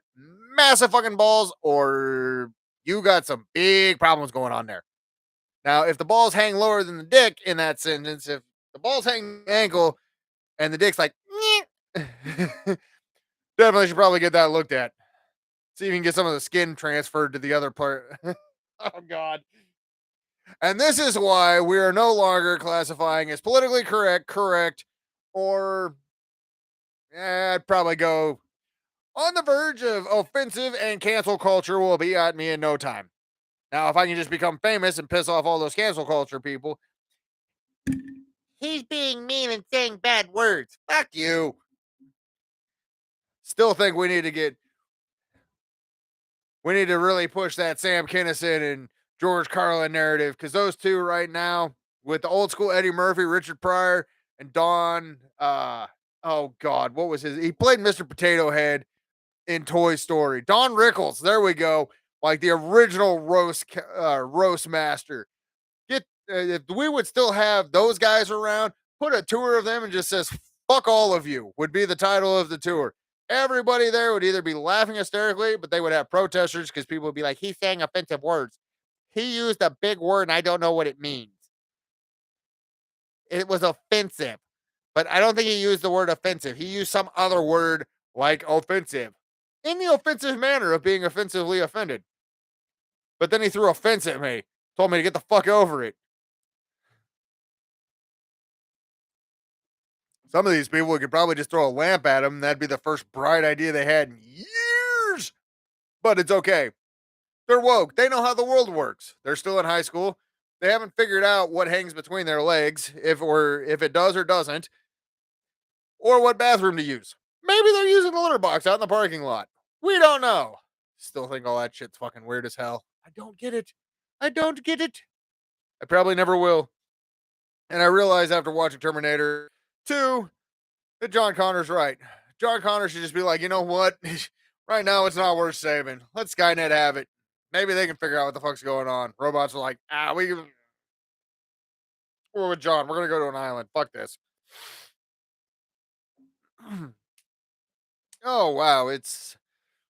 massive fucking balls or you got some big problems going on there. Now, if the balls hang lower than the dick in that sentence, if the balls hang the ankle and the dick's like, definitely should probably get that looked at. See if you can get some of the skin transferred to the other part. Oh, God. And this is why we are no longer classifying as politically correct, or I'd probably go on the verge of offensive and cancel culture will be at me in no time. Now, if I can just become famous and piss off all those cancel culture people, he's being mean and saying bad words. Fuck you. Still think we need to really push that Sam Kinison and George Carlin narrative because those two right now, with the old school Eddie Murphy, Richard Pryor, and Don, oh God, what was his? He played Mr. Potato Head in Toy Story. Don Rickles, there we go, like the original roast master. If we would still have those guys around, put a tour of them and just says "fuck all of you" would be the title of the tour. Everybody there would either be laughing hysterically, but they would have protesters because people would be like, he's saying offensive words. He used a big word and I don't know what it means. It was offensive, but I don't think he used the word offensive. He used some other word like offensive in the offensive manner of being offensively offended. But then he threw offense at me, told me to get the fuck over it. Some of these people could probably just throw a lamp at them. And that'd be the first bright idea they had in years. but it's okay. They're woke. They know how the world works. They're still in high school. They haven't figured out what hangs between their legs, if it does or doesn't, or what bathroom to use. Maybe they're using the litter box out in the parking lot. We don't know. Still think all that shit's fucking weird as hell. I don't get it. I don't get it. I probably never will. And I realize after watching Terminator 2 that John Connor's right. John Connor should just be like, you know what? Right now it's not worth saving. Let Skynet have it. Maybe they can figure out what the fuck's going on. Robots are like, we're with John. We're gonna go to an island. Fuck this. Oh wow, it's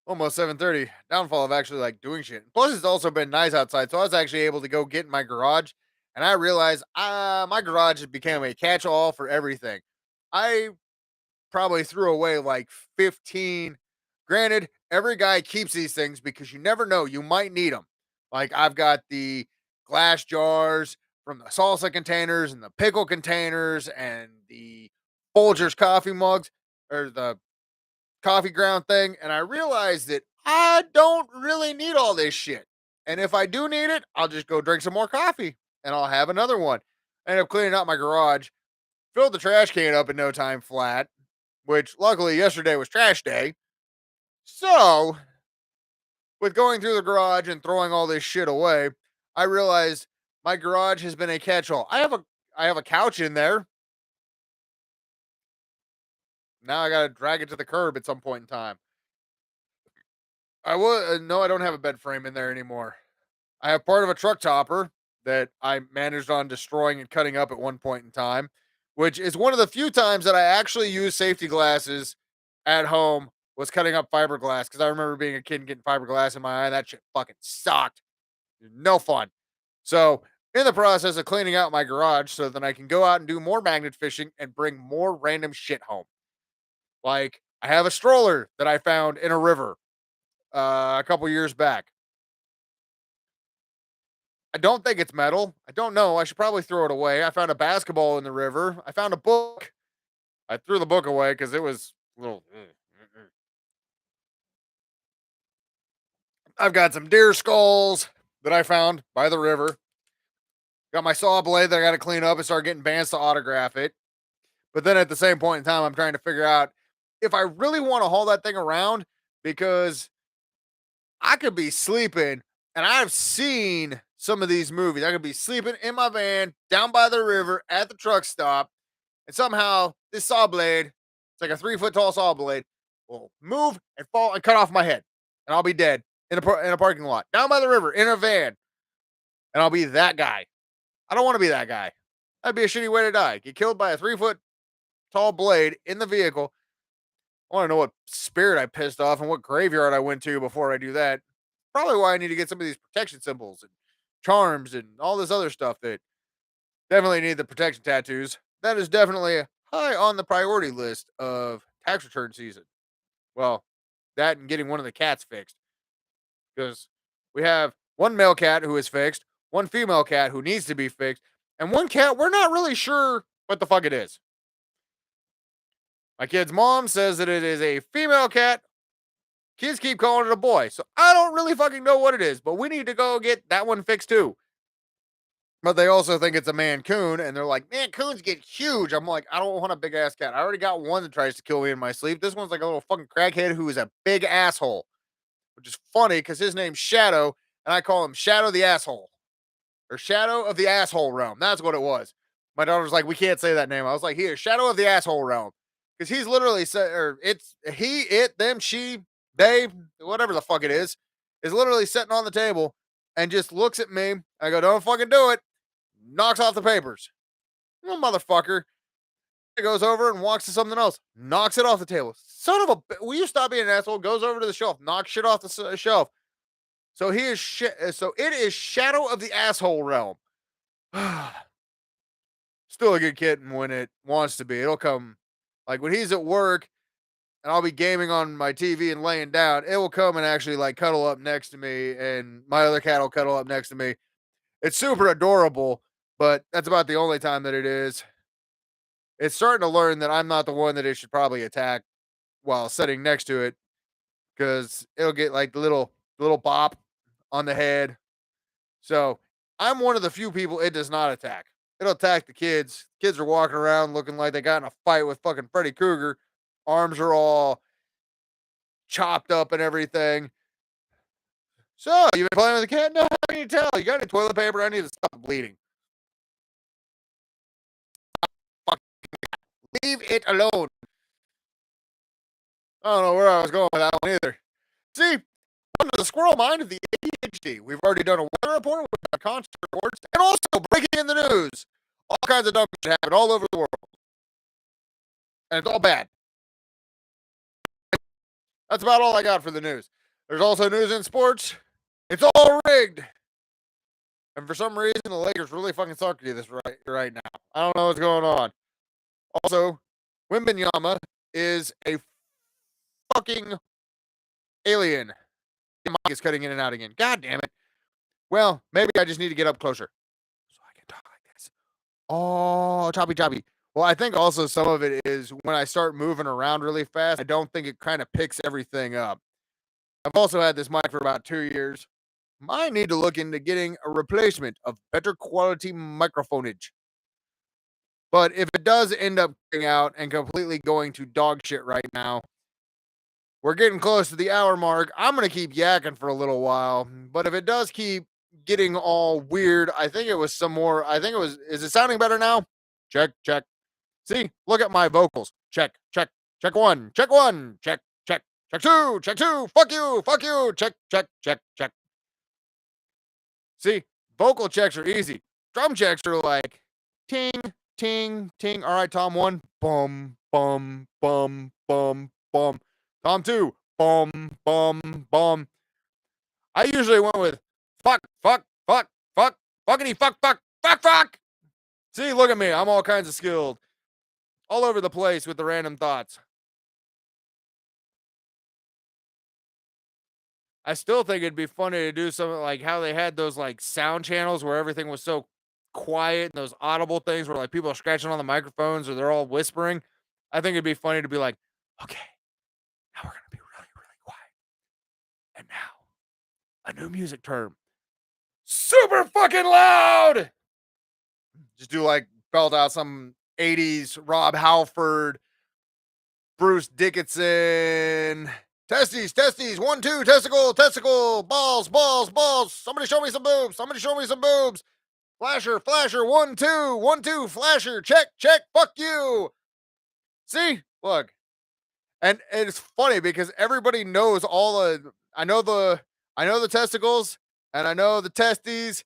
almost 7:30. Downfall of actually like doing shit. Plus, it's also been nice outside, so I was actually able to go get in my garage, and I realized my garage had become a catch-all for everything. I probably threw away like 15. Granted, every guy keeps these things because you never know, you might need them. Like I've got the glass jars from the salsa containers and the pickle containers and the Folgers coffee mugs or the coffee ground thing, and I realized that I don't really need all this shit. And if I do need it, I'll just go drink some more coffee and I'll have another one. I ended up cleaning out my garage, filled the trash can up in no time flat, which luckily yesterday was trash day. So, with going through the garage and throwing all this shit away, I realized my garage has been a catch-all. I have a couch in there. Now I got to drag it to the curb at some point in time. I was no, I don't have a bed frame in there anymore. I have part of a truck topper that I managed on destroying and cutting up at one point in time, which is one of the few times that I actually use safety glasses at home was cutting up fiberglass because I remember being a kid and getting fiberglass in my eye. And that shit fucking sucked. No fun. So, in the process of cleaning out my garage so that I can go out and do more magnet fishing and bring more random shit home. Like, I have a stroller that I found in a river a couple years back. I don't think it's metal. I don't know. I should probably throw it away. I found a basketball in the river. I found a book. I threw the book away because it was a little. I've got some deer skulls that I found by the river. Got my saw blade that I got to clean up and start getting bands to autograph it. But then at the same point in time, I'm trying to figure out if I really want to haul that thing around because I could be sleeping, and I've seen some of these movies. I could be sleeping in my van down by the river at the truck stop, and somehow this saw blade, it's like a 3 foot tall saw blade, will move and fall and cut off my head, and I'll be dead in a parking lot down by the river in a van, and I'll be that guy. I don't want to be that guy. That'd be a shitty way to die. Get killed by a 3 foot tall blade in the vehicle. I want to know what spirit I pissed off and what graveyard I went to before I do that. Probably why I need to get some of these protection symbols and charms and all this other stuff that definitely need the protection tattoos. That is definitely high on the priority list of tax return season. Well, that and getting one of the cats fixed because we have one male cat who is fixed, one female cat who needs to be fixed, and one cat we're not really sure what the fuck it is. My kid's mom says that it is a female cat. Kids keep calling it a boy. So I don't really fucking know what it is, but we need to go get that one fixed too. But they also think it's a Mancoon, and they're like, Mancoons get huge. I'm like, I don't want a big ass cat. I already got one that tries to kill me in my sleep. This one's like a little fucking crackhead who is a big asshole, which is funny because his name's Shadow, and I call him Shadow the Asshole or Shadow of the Asshole Realm. That's what it was. My daughter's like, we can't say that name. I was like, here, Shadow of the Asshole Realm. Because he's literally said, or it's he, it, them, she, they, whatever the fuck it is literally sitting on the table and just looks at me. I go, don't fucking do it. Knocks off the papers. Little motherfucker. He goes over and walks to something else. Knocks it off the table. Son of a, will you stop being an asshole? Goes over to the shelf. Knocks shit off the shelf. So he is shit. So it is Shadow of the Asshole Realm. Still a good kitten when it wants to be. It'll come. Like when he's at work and I'll be gaming on my TV and laying down, it will come and actually like cuddle up next to me, and my other cat will cuddle up next to me. It's super adorable, but that's about the only time that it is. It's starting to learn that I'm not the one that it should probably attack while sitting next to it because it'll get like the little little bop on the head. So I'm one of the few people it does not attack. It'll attack the kids. Kids are walking around looking like they got in a fight with fucking Freddy Krueger. Arms are all chopped up and everything. So, you been playing with the cat? No, how can you tell? You got any toilet paper? I need to stop bleeding. Fuck, leave it alone. I don't know where I was going with that one either. See, under the squirrel mind of the ADHD, we've already done a weather report, we've done concert reports, and also breaking in the news. All kinds of dumb shit happen all over the world. And it's all bad. That's about all I got for the news. There's also news in sports. It's all rigged. And for some reason, the Lakers really fucking suck at this right now. I don't know what's going on. Also, Wimbenyama is a fucking alien. The mic is cutting in and out again. God damn it. Well, maybe I just need to get up closer so I can talk like this. Oh, choppy. Well, I think also some of it is when I start moving around really fast, I don't think it kind of picks everything up. I've also had this mic for about 2 years. I need to look into getting a replacement of better quality microphoneage. But if it does end up going out and completely going to dog shit right now, we're getting close to the hour mark. I'm going to keep yakking for a little while. But if it does keep getting all weird, I think it was some more. Is it sounding better now? Check. See, look at my vocals. Check one, check two, fuck you, check. See, vocal checks are easy. Drum checks are like ting, ting. All right, Tom 1, bum. Tom 2, bum. I usually went with fuck, fuckity, fuck. See, look at me. I'm all kinds of skilled. All over the place with the random thoughts. I still think it'd be funny to do something like how they had those like sound channels where everything was so quiet and those audible things where like people are scratching on the microphones or they're all whispering. I think it'd be funny to be like, okay, now we're gonna be really quiet. And now a new music term. Super fucking loud. Just do like belt out some 80s Rob Halford, Bruce Dickinson. Testes, 1, 2, testicle, balls. Somebody show me some boobs. Flasher, 1, 2, flasher, check, fuck you. See, look. And it's funny because everybody knows I know the testicles and I know the testes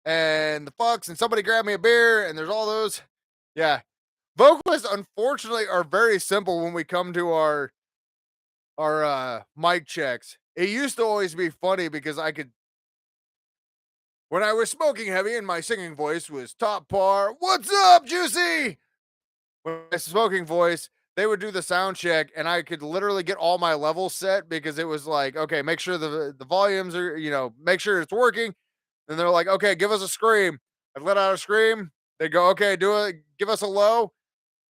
and the fucks and somebody grab me a beer and there's all those. Yeah. Vocalists unfortunately are very simple when we come to our mic checks. It used to always be funny because when I was smoking heavy and my singing voice was top par, what's up, Juicy? When my smoking voice, they would do the sound check and I could literally get all my levels set because it was like, okay, make sure the volumes are, make sure it's working. And they're like, okay, give us a scream. I'd let out a scream. They go, okay, do it. Give us a low,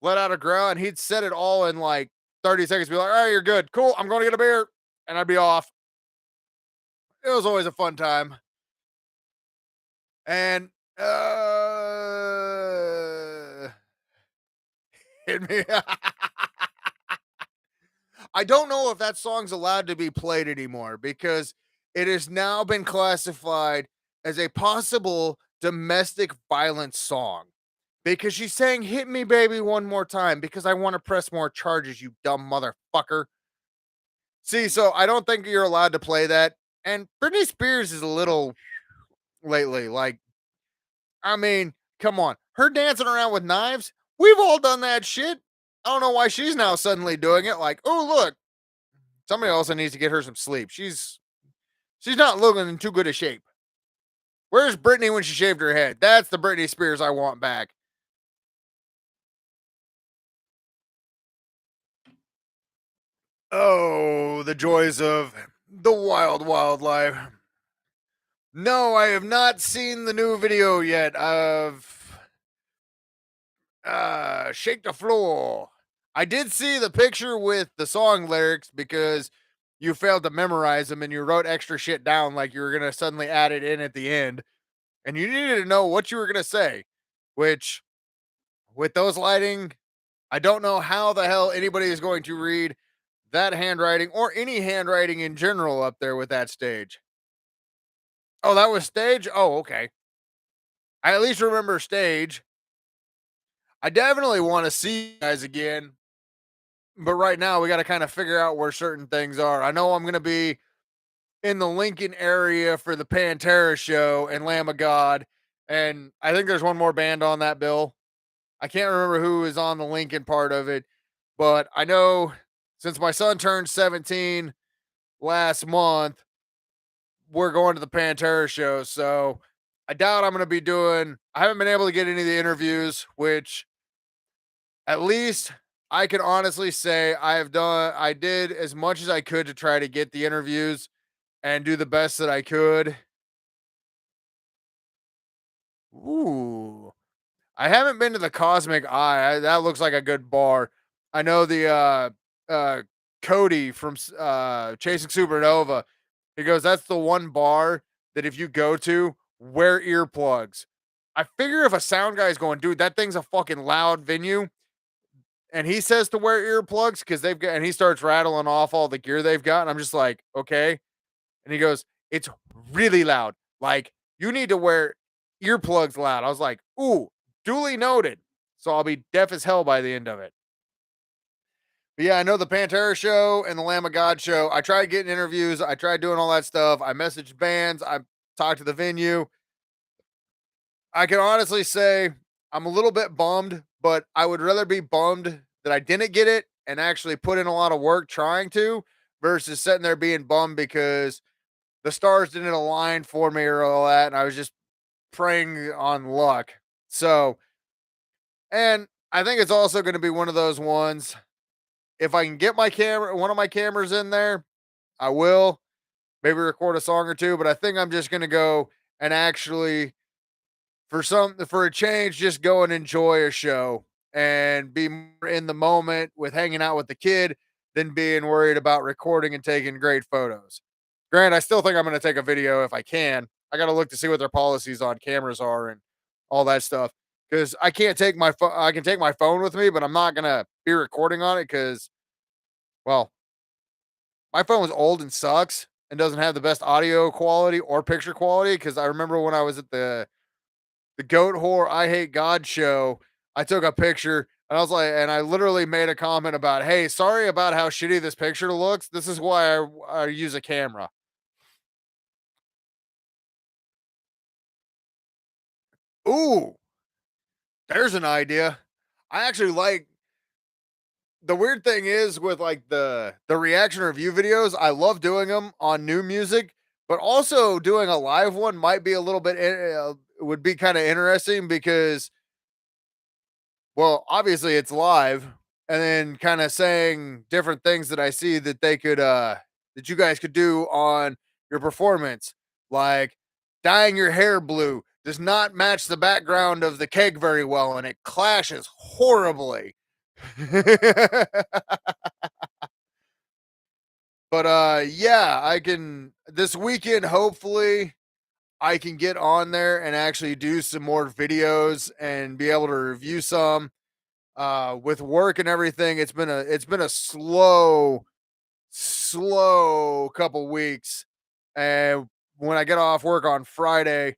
let out a growl. And he'd set it all in like 30 seconds. Be like, all right, you're good. Cool. I'm going to get a beer. And I'd be off. It was always a fun time. And, hit me. I don't know if that song's allowed to be played anymore because it has now been classified as a possible domestic violence song. Because she's saying, hit me, baby, one more time because I want to press more charges, you dumb motherfucker. See, so I don't think you're allowed to play that. And Britney Spears is a little lately. Like, I mean, come on. Her dancing around with knives, we've all done that shit. I don't know why she's now suddenly doing it. Like, oh, look, somebody also needs to get her some sleep. She's not looking in too good a shape. Where's Britney when she shaved her head? That's the Britney Spears I want back. Oh, the joys of the wild life. No, I have not seen the new video yet of Shake the Floor. I did see the picture with the song lyrics because you failed to memorize them and you wrote extra shit down like you were gonna suddenly add it in at the end, and you needed to know what you were gonna say, which with those lighting, I don't know how the hell anybody is going to read that handwriting or any handwriting in general up there with that stage. Oh, that was stage? Oh, okay. I at least remember stage. I definitely want to see you guys again, but right now we got to kind of figure out where certain things are. I know I'm going to be in the Lincoln area for the Pantera show and Lamb of God, and I think there's one more band on that bill. I can't remember who is on the Lincoln part of it, but I know since my son turned 17 last month, we're going to the Pantera show. So I doubt I'm going to be doing, I haven't been able to get any of the interviews, which at least I can honestly say I did as much as I could to try to get the interviews and do the best that I could. Ooh. I haven't been to the Cosmic Eye. That looks like a good bar. I know the uh Cody from Chasing Supernova. He goes, "That's the one bar that if you go to, wear earplugs." I figure if a sound guy is going, "Dude, that thing's a fucking loud venue," and he says to wear earplugs because they've got, and he starts rattling off all the gear they've got, and I'm just like, "Okay." And he goes, "It's really loud. Like, you need to wear earplugs loud." I was like, "Ooh, duly noted." So I'll be deaf as hell by the end of it. But yeah, I know the Pantera show and the Lamb of God show. I tried getting interviews. I tried doing all that stuff. I messaged bands. I talked to the venue. I can honestly say I'm a little bit bummed, but I would rather be bummed that I didn't get it and actually put in a lot of work trying to versus sitting there being bummed because the stars didn't align for me or all that, and I was just preying on luck. So, and I think it's also going to be one of those ones. If I can get my camera, one of my cameras in there, I will maybe record a song or two. But I think I'm just going to go and actually, for a change, just go and enjoy a show and be more in the moment with hanging out with the kid than being worried about recording and taking great photos. Grant, I still think I'm going to take a video if I can. I got to look to see what their policies on cameras are and all that stuff because I can't take my phone. I can take my phone with me, but I'm not going to be recording on it because, well, my phone was old and sucks and doesn't have the best audio quality or picture quality. Because I remember when I was at the Goat Whore I Hate God show, I took a picture and I was like, and I literally made a comment about, "Hey, sorry about how shitty this picture looks. This is why I use a camera." Ooh, there's an idea. I actually like, the weird thing is with like the reaction review videos, I love doing them on new music, but also doing a live one might be a little bit would be kind of interesting because, well, obviously it's live, and then kind of saying different things that I see that they could that you guys could do on your performance, like dyeing your hair blue does not match the background of the keg very well and it clashes horribly. But yeah, I can this weekend hopefully I can get on there and actually do some more videos and be able to review some. With work and everything, it's been a slow couple weeks. And when I get off work on Friday,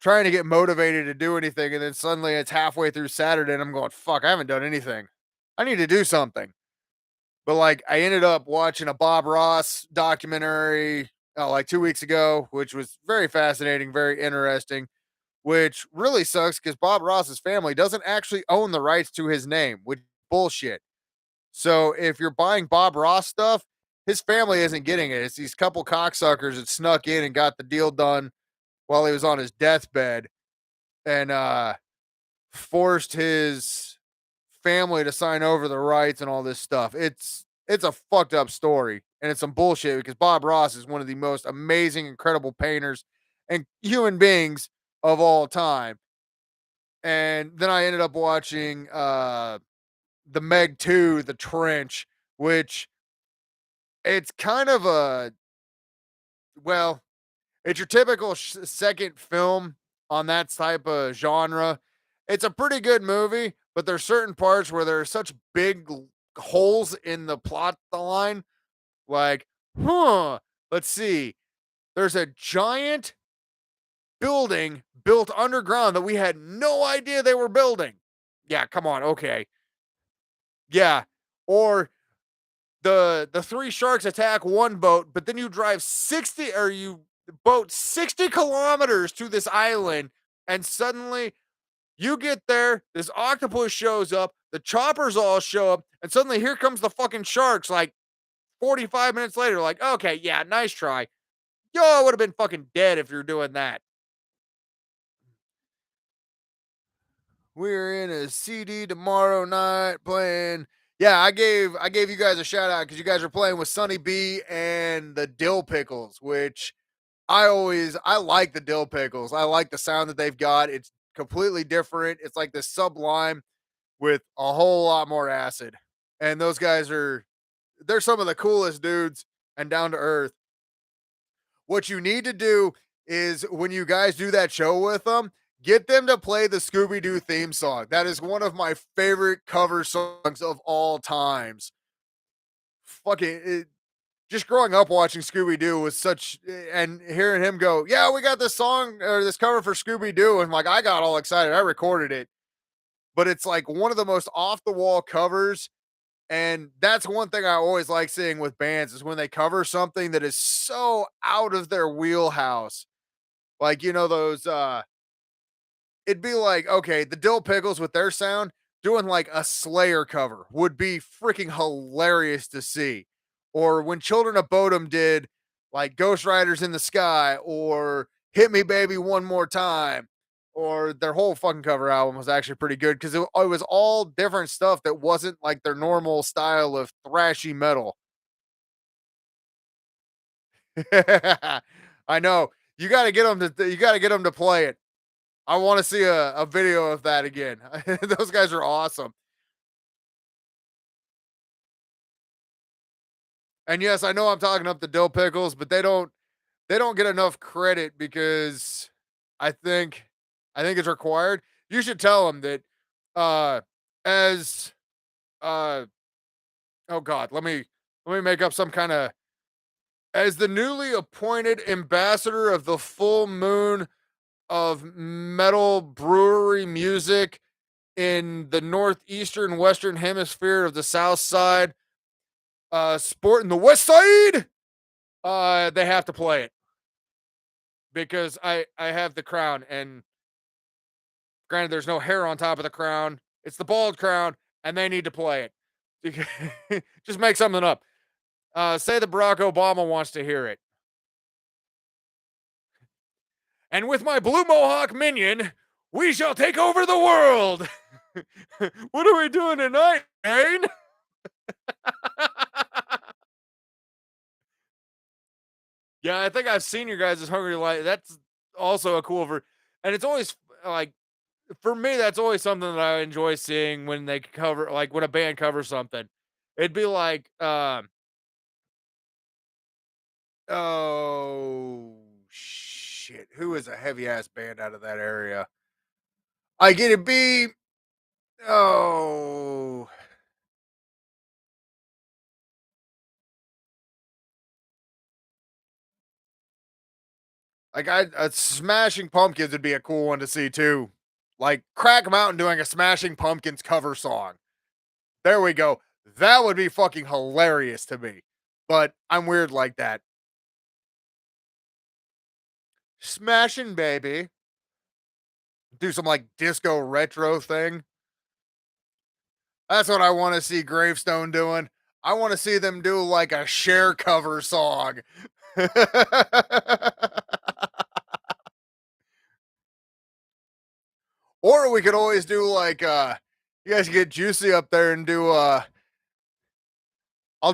trying to get motivated to do anything, and then suddenly it's halfway through Saturday, and I'm going, "Fuck, I haven't done anything. I need to do something." But like, I ended up watching a Bob Ross documentary like 2 weeks ago, which was very fascinating, very interesting. Which really sucks because Bob Ross's family doesn't actually own the rights to his name, which is bullshit. So if you're buying Bob Ross stuff, his family isn't getting it. It's these couple cocksuckers that snuck in and got the deal done while he was on his deathbed and forced his family to sign over the rights and all this stuff. It's a fucked up story and it's some bullshit because Bob Ross is one of the most amazing, incredible painters and human beings of all time. And then I ended up watching the Meg 2, The Trench, which it's kind of a well, it's your typical second film on that type of genre. It's a pretty good movie, but there's certain parts where there are such big holes in the plot line. Like, let's see. There's a giant building built underground that we had no idea they were building. Yeah, come on. Okay. Yeah. Or the three sharks attack one boat, but then you drive 60 or you boat 60 kilometers to this island, and suddenly you get there, this octopus shows up, the choppers all show up, and suddenly here comes the fucking sharks like 45 minutes later, like, okay, yeah, nice try. Yo, I would have been fucking dead if you're doing that. We're in a CD tomorrow night playing. Yeah, I gave you guys a shout out because you guys are playing with Sunny B and the Dill Pickles, which I like the Dill Pickles. I like the sound that they've got. It's completely different. It's like this sublime with a whole lot more acid. And those guys they're some of the coolest dudes and down to earth. What you need to do is when you guys do that show with them, get them to play the Scooby Doo theme song. That is one of my favorite cover songs of all times. Fucking just growing up watching Scooby Doo was such, and hearing him go, "Yeah, we got this song or this cover for Scooby Doo," and like I got all excited. I recorded it, but it's like one of the most off the wall covers. And that's one thing I always like seeing with bands is when they cover something that is so out of their wheelhouse. Like, those it'd be like, okay, the Dill Pickles with their sound doing like a Slayer cover would be freaking hilarious to see. Or when Children of Bodom did like Ghost Riders in the Sky or Hit Me Baby One More Time, or their whole fucking cover album was actually pretty good because it was all different stuff that wasn't like their normal style of thrashy metal. I know. You got to get them to play it. I want to see a video of that again. Those guys are awesome. And yes, I know I'm talking up the Dill Pickles, but they don't get enough credit because I think I think it's required. You should tell them that uh as uh oh god, let me make up some kind of as the newly appointed ambassador of the full moon of metal brewery music in the northeastern western hemisphere of the south side, sporting the west side, they have to play it because I have the crown, and granted there's no hair on top of the crown. It's the bald crown, and they need to play it. Just make something up. Say that Barack Obama wants to hear it. And with my blue mohawk minion, we shall take over the world. What are we doing tonight, Kane? Yeah, I think I've seen your guys' Hungry Light. That's also a cool and it's always like for me, that's always something that I enjoy seeing when they cover like when a band covers something. It'd be like, oh shit, who is a heavy ass band out of that area? I get it. Be oh, like Smashing Pumpkins would be a cool one to see too. Like Crack Mountain doing a Smashing Pumpkins cover song. There we go. That would be fucking hilarious to me. But I'm weird like that. Smashing baby. Do some like disco retro thing. That's what I want to see Gravestone doing. I want to see them do like a share cover song. Or we could always do like you guys get juicy up there and do I'll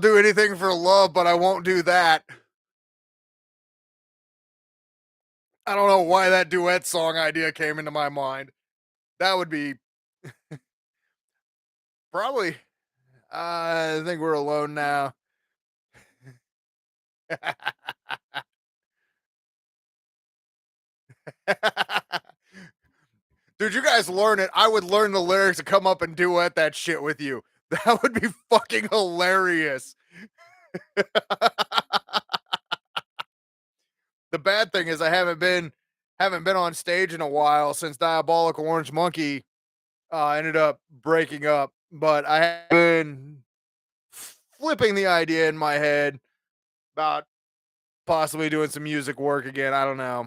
do anything for love, but I won't do that. I don't know why that duet song idea came into my mind. That would be probably I think we're alone now. Dude, you guys learn it. I would learn the lyrics and come up and duet that shit with you. That would be fucking hilarious. The bad thing is I haven't been on stage in a while since Diabolical Orange Monkey ended up breaking up, but I have been flipping the idea in my head about possibly doing some music work again. I don't know.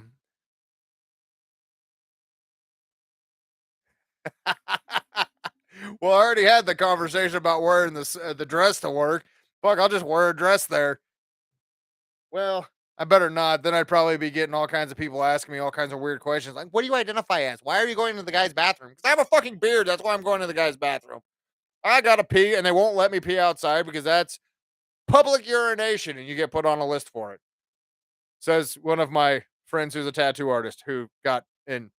Well, I already had the conversation about wearing the dress to work. Fuck, I'll just wear a dress there. Well, I better not. Then I'd probably be getting all kinds of people asking me all kinds of weird questions like, "What do you identify as? Why are you going to the guy's bathroom?" Because I have a fucking beard. That's why I'm going to the guy's bathroom. I gotta pee, and they won't let me pee outside because that's public urination, and you get put on a list for it. Says one of my friends who's a tattoo artist who got in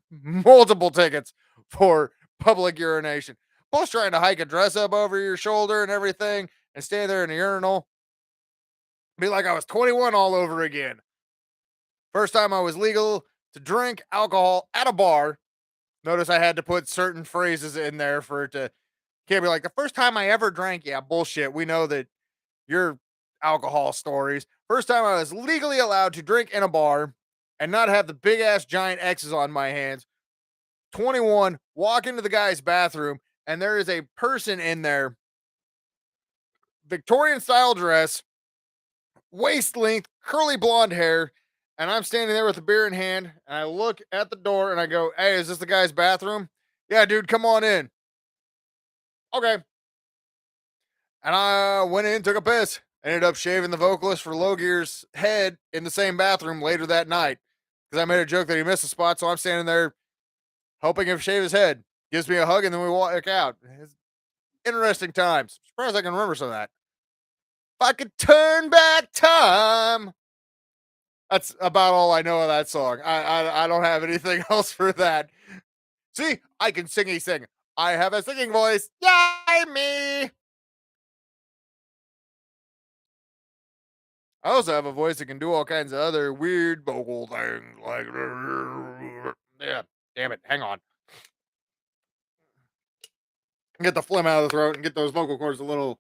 multiple tickets for public urination. Plus, trying to hike a dress up over your shoulder and everything and stand there in a urinal. Be like I was 21 all over again. First time I was legal to drink alcohol at a bar. Notice I had to put certain phrases in there for it to can't be like the first time I ever drank. Yeah, bullshit. We know that your alcohol stories. First time I was legally allowed to drink in a bar and not have the big ass giant X's on my hands. 21, walk into the guy's bathroom, and there is a person in there, Victorian style dress, waist length, curly blonde hair, and I'm standing there with a beer in hand, and I look at the door and I go, "Hey, is this the guy's bathroom?" "Yeah, dude, come on in." "Okay." And I went in, took a piss, ended up shaving the vocalist for Low Gear's head in the same bathroom later that night because I made a joke that he missed a spot, so I'm standing there helping him shave his head. Gives me a hug, and then we walk out. It's interesting times. Surprised I can remember some of that. If I could turn back time. That's about all I know of that song. I don't have anything else for that. See, I can sing. I have a singing voice. Yay me! I also have a voice that can do all kinds of other weird vocal things, like yeah. Damn it! Hang on. Get the phlegm out of the throat and get those vocal cords a little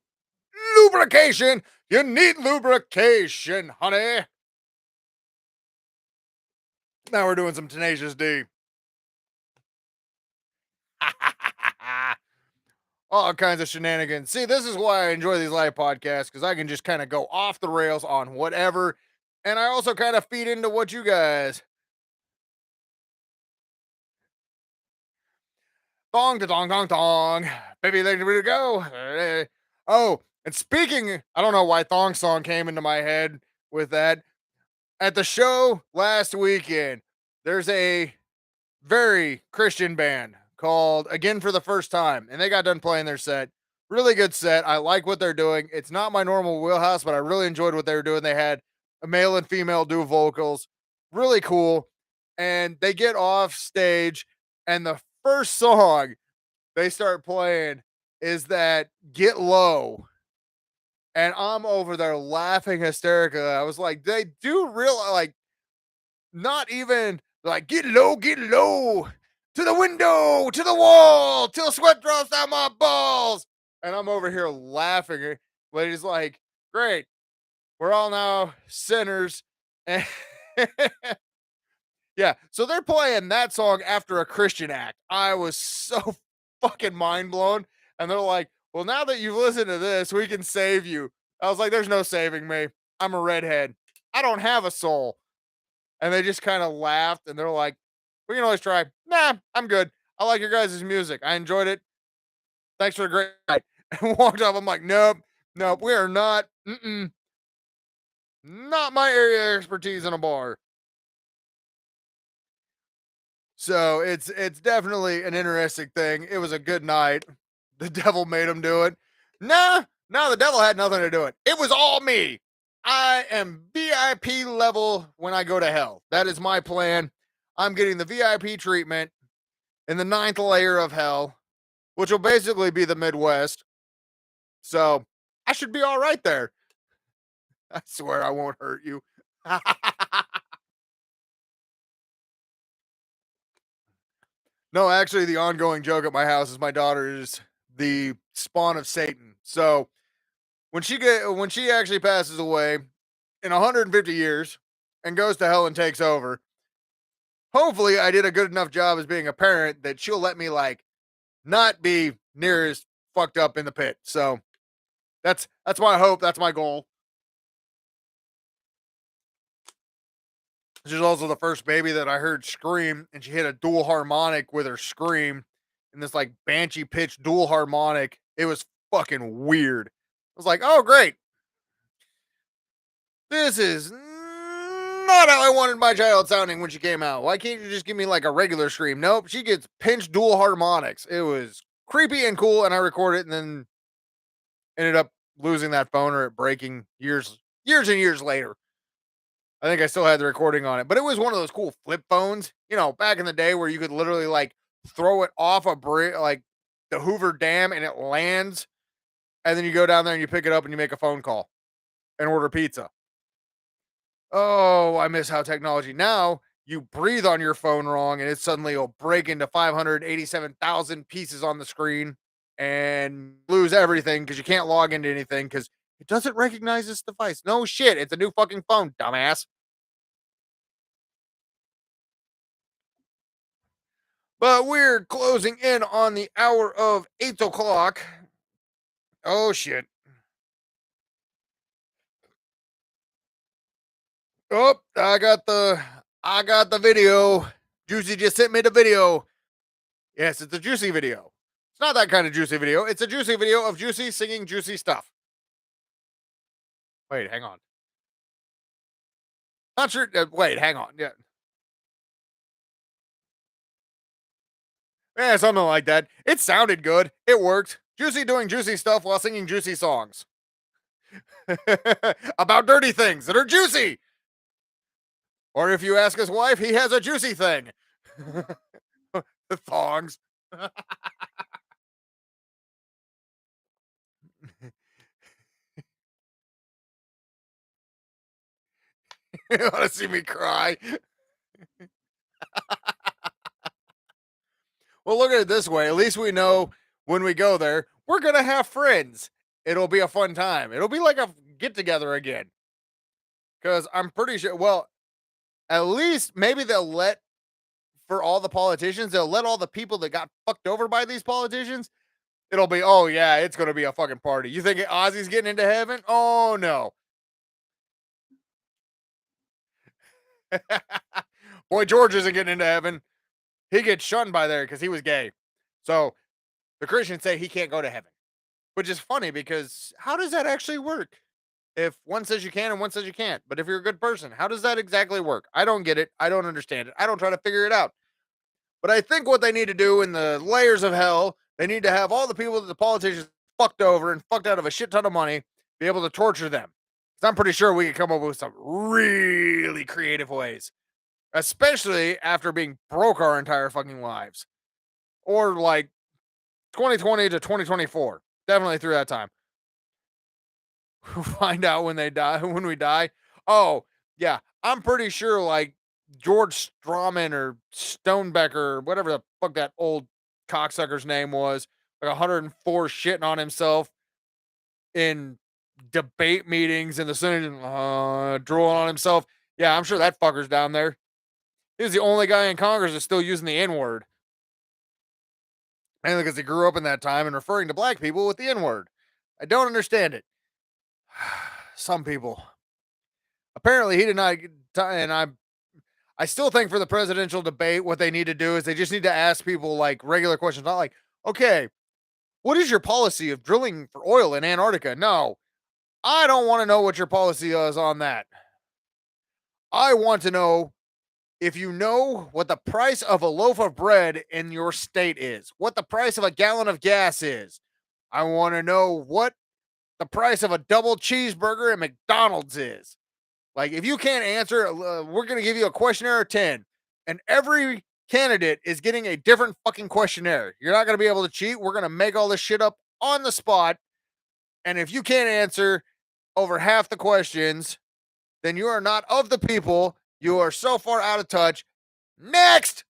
lubrication. You need lubrication, honey. Now we're doing some Tenacious D. All kinds of shenanigans. See, this is why I enjoy these live podcasts because I can just kind of go off the rails on whatever. And I also kind of feed into what you guys. Dong, da dong, dong, dong. Baby, ready to go. Oh, and speaking, I don't know why Thong Song came into my head with that. At the show last weekend, there's a very Christian band called Again for the First Time, and they got done playing their set. Really good set. I like what they're doing. It's not my normal wheelhouse, but I really enjoyed what they were doing. They had a male and female do vocals. Really cool. And they get off stage, and the first song they start playing is that Get Low. And I'm over there laughing hysterically. I was like, they do real like not even like get low to the window, to the wall, till sweat drops down my balls. And I'm over here laughing. Lady's like, great. We're all now sinners. And yeah. So they're playing that song after a Christian act. I was so fucking mind blown. And they're like, well, now that you've listened to this, we can save you. I was like, there's no saving me. I'm a redhead. I don't have a soul. And they just kind of laughed and they're like, we can always try. Nah, I'm good. I like your guys' music. I enjoyed it. Thanks for the great night. And walked off. I'm like, nope, nope, we are not. Not my area of expertise in a bar. So it's definitely an interesting thing. It was a good night. The devil made him do it. Nah, no, the devil had nothing to do it. It was all me. I am VIP level when I go to hell. That is my plan. I'm getting the VIP treatment in the ninth layer of hell, which will basically be the Midwest. So I should be all right there. I swear I won't hurt you. No, actually, the ongoing joke at my house is my daughter is the spawn of Satan. So when she actually passes away in 150 years and goes to hell and takes over, hopefully I did a good enough job as being a parent that she'll let me like not be near as fucked up in the pit. So that's my hope. That's my goal. She's also the first baby that I heard scream, and she hit a dual harmonic with her scream in this like banshee pitch dual harmonic. It was fucking weird. I was like, oh great, this is not how I wanted my child sounding when she came out. Why can't you just give me like a regular scream? Nope, she gets pinched dual harmonics. It was creepy and cool, and I recorded it and then ended up losing that phone or it breaking years and years later. I think I still had the recording on it, but it was one of those cool flip phones, you know, back in the day where you could literally like throw it off a bridge, like the Hoover Dam, and it lands, and then you go down there and you pick it up and you make a phone call and order pizza. Oh, I miss how technology now you breathe on your phone wrong and it suddenly will break into 587,000 pieces on the screen and lose everything because you can't log into anything because it doesn't recognize this device. No shit, it's a new fucking phone, dumbass. But we're closing in on the hour of 8 o'clock. Oh shit. Oh, I got the video. Juicy just sent me the video. Yes, it's a Juicy video. It's not that kind of Juicy video. It's a Juicy video of Juicy singing juicy stuff. Wait, hang on. Not sure. Wait, hang on. Yeah. Yeah, something like that. It sounded good. It worked. Juicy doing juicy stuff while singing juicy songs about dirty things that are juicy. Or if you ask his wife, he has a juicy thing. The thongs. You want to see me cry? Well, look at it this way. At least we know when we go there, we're going to have friends. It'll be a fun time. It'll be like a get together again. Because I'm pretty sure, well, at least maybe they'll let, for all the politicians, they'll let all the people that got fucked over by these politicians. It'll be, oh, yeah, it's going to be a fucking party. You think Ozzy's getting into heaven? Oh, no. Boy, George isn't getting into heaven. He gets shunned by there because he was gay. So the Christians say he can't go to heaven, which is funny because how does that actually work? If one says you can and one says you can't, but if you're a good person, how does that exactly work? I don't get it. I don't understand it. I don't try to figure it out. But I think what they need to do in the layers of hell, they need to have all the people that the politicians fucked over and fucked out of a shit ton of money be able to torture them. Because I'm pretty sure we could come up with some really creative ways, especially after being broke our entire fucking lives. Or like 2020 to 2024. Definitely through that time. Find out when they die, when we die. Oh, yeah. I'm pretty sure like George Strawman or Stonebecker or whatever the fuck that old cocksucker's name was, like 104 shitting on himself in debate meetings in the Senate, drooling on himself. Yeah, I'm sure that fucker's down there. He's the only guy in Congress that's still using the N word. Mainly because he grew up in that time and referring to black people with the N word. I don't understand it. Some people. Apparently, he did not. And I still think for the presidential debate, what they need to do is they just need to ask people like regular questions, not like, okay, what is your policy of drilling for oil in Antarctica? No, I don't want to know what your policy is on that. I want to know if you know what the price of a loaf of bread in your state is, what the price of a gallon of gas is. I want to know what the price of a double cheeseburger at McDonald's is. Like, if you can't answer, we're going to give you a questionnaire of 10, and every candidate is getting a different fucking questionnaire. You're not going to be able to cheat. We're going to make all this shit up on the spot. And if you can't answer, over half the questions, then you are not of the people. You are so far out of touch. Next,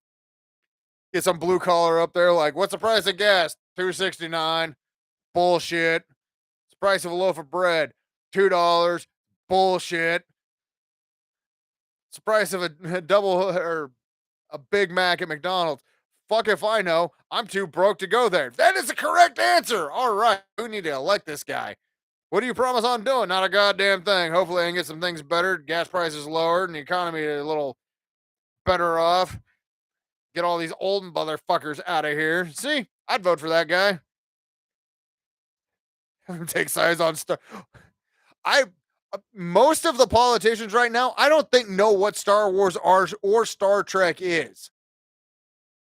get some blue collar up there. Like, what's the price of gas? $2.69. Bullshit. It's the price of a loaf of bread. $2. Bullshit. It's the price of a double or a Big Mac at McDonald's. Fuck if I know. I'm too broke to go there. That is the correct answer. All right. We need to elect this guy. What do you promise on doing? Not a goddamn thing. Hopefully I can get some things better. Gas prices lowered and the economy a little better off. Get all these old motherfuckers out of here. See, I'd vote for that guy. Take sides on Star. I most of the politicians right now, I don't think know what Star Wars are or Star Trek is,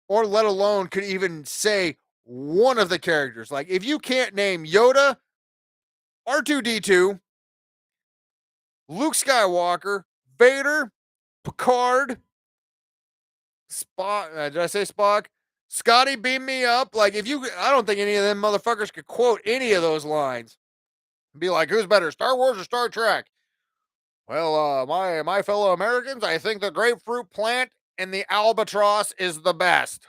or let alone could even say one of the characters. Like if you can't name Yoda, R2D2, Luke Skywalker, Vader, Picard, Spock. Did I say Spock? Scotty, beam me up. Like if you, I don't think any of them motherfuckers could quote any of those lines. Be like, who's better, Star Wars or Star Trek? Well, my fellow Americans, I think the grapefruit plant and the albatross is the best.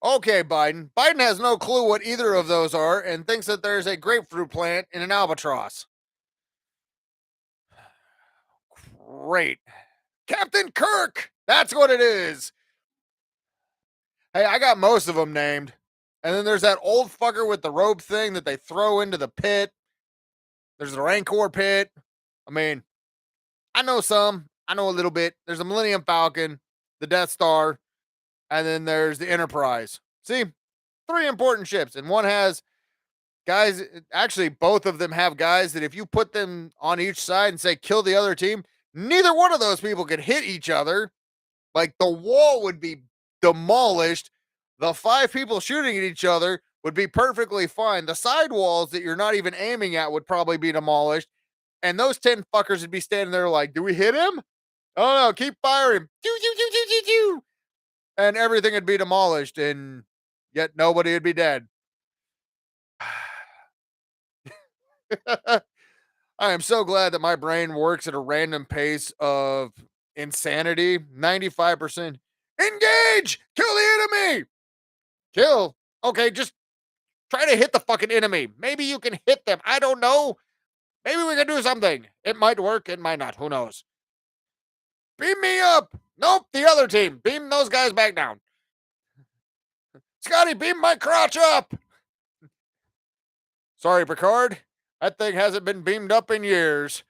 Okay, Biden. Biden has no clue what either of those are and thinks that there's a grapefruit plant and an albatross. Great. Captain Kirk. That's what it is. Hey, I got most of them named. And then there's that old fucker with the rope thing that they throw into the pit. There's the Rancor pit. I mean, I know some. I know a little bit. There's the Millennium Falcon, the Death Star, and then there's the Enterprise. See, 3 important ships. And one has guys, actually, both of them have guys that if you put them on each side and say kill the other team, neither one of those people could hit each other. Like the wall would be demolished. The 5 people shooting at each other would be perfectly fine. The side walls that you're not even aiming at would probably be demolished. And those 10 fuckers would be standing there like, do we hit him? Oh no, keep firing. And everything would be demolished, and yet nobody would be dead. I am so glad that my brain works at a random pace of insanity. 95%. Engage! Kill the enemy! Kill? Okay, just try to hit the fucking enemy. Maybe you can hit them. I don't know. Maybe we can do something. It might work. It might not. Who knows? Beam me up. Nope, the other team. Beam those guys back down. Scotty, beam my crotch up. Sorry, Picard. That thing hasn't been beamed up in years.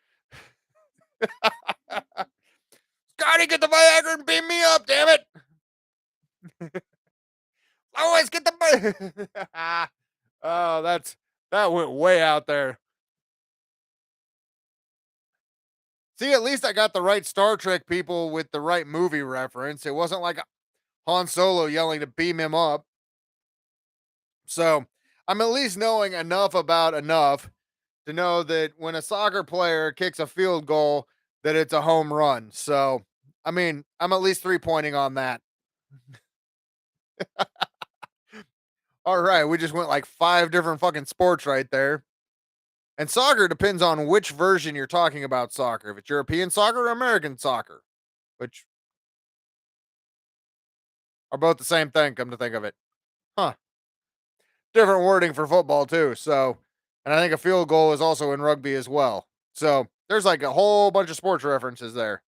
Scotty, get the Viagra and beam me up, damn it. Always get the Oh, that went way out there. See, at least I got the right Star Trek people with the right movie reference. It wasn't like Han Solo yelling to beam him up. So I'm at least knowing enough about enough to know that when a soccer player kicks a field goal, that it's a home run. So, I mean, I'm at least 3-pointing on that. All right, we just went like 5 different fucking sports right there. And soccer depends on which version you're talking about soccer. If it's European soccer or American soccer, which are both the same thing, come to think of it. Huh. Different wording for football too. So, and I think a field goal is also in rugby as well. So, there's like a whole bunch of sports references there.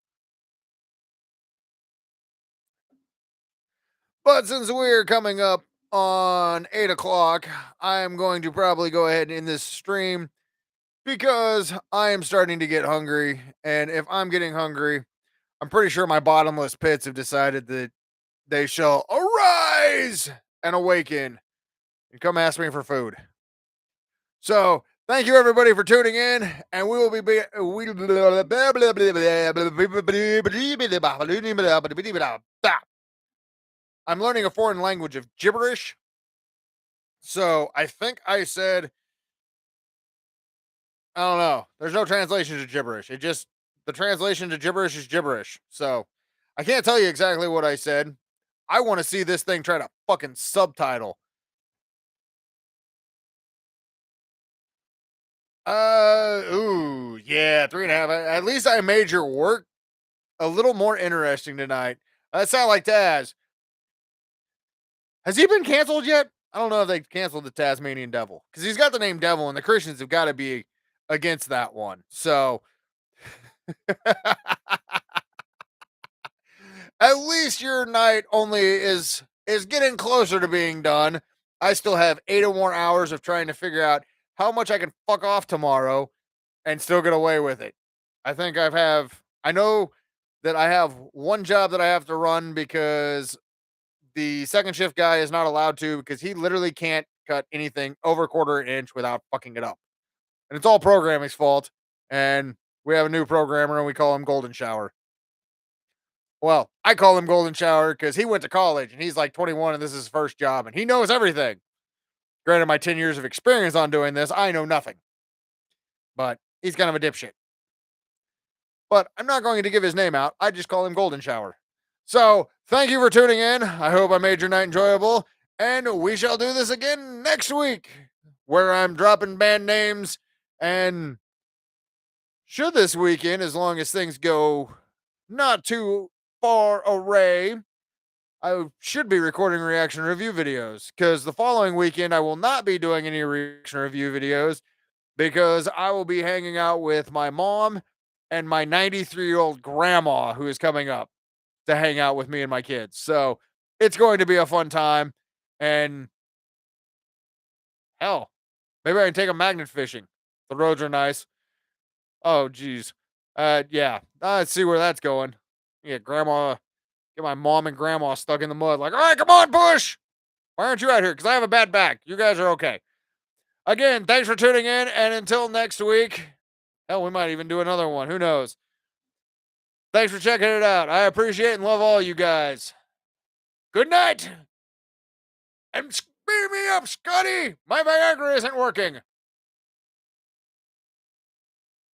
But since we're coming up on 8 o'clock, I am going to probably go ahead and end this stream because I am starting to get hungry. And if I'm getting hungry, I'm pretty sure my bottomless pits have decided that they shall arise and awaken and come ask me for food. So thank you everybody for tuning in, and we will be I'm learning a foreign language of gibberish. So I think I said, I don't know. There's no translation to gibberish. It just, the translation to gibberish is gibberish. So I can't tell you exactly what I said. I want to see this thing try to fucking subtitle. Ooh, yeah, 3.5. At least I made your work a little more interesting tonight. That sound like Taz. Has he been canceled yet? I don't know if they canceled the Tasmanian Devil because he's got the name Devil, and the Christians have got to be against that one. So at least your night only is getting closer to being done. I still have 8 or more hours of trying to figure out how much I can fuck off tomorrow and still get away with it. I know that I have one job that I have to run because the second shift guy is not allowed to because he literally can't cut anything over a quarter inch without fucking it up. And it's all programming's fault. And we have a new programmer and we call him Golden Shower. Well, I call him Golden Shower because he went to college and he's like 21 and this is his first job and he knows everything. Granted, my 10 years of experience on doing this, I know nothing. But he's kind of a dipshit. But I'm not going to give his name out. I just call him Golden Shower. So thank you for tuning in. I hope I made your night enjoyable. And we shall do this again next week where I'm dropping band names. And should this weekend, as long as things go not too far away, I should be recording reaction review videos because the following weekend I will not be doing any reaction review videos because I will be hanging out with my mom and my 93-year-old grandma who is coming up to hang out with me and my kids. So it's going to be a fun time. And hell, maybe I can take them magnet fishing. The roads are nice. Oh, geez. Yeah. Let's see where that's going. Yeah, grandma, get my mom and grandma stuck in the mud. Like, all right, come on, push. Why aren't you out here? Because I have a bad back. You guys are okay. Again, thanks for tuning in. And until next week, hell, we might even do another one. Who knows? Thanks for checking it out. I appreciate and love all you guys. Good night. And speed me up, Scotty. My Viagra isn't working.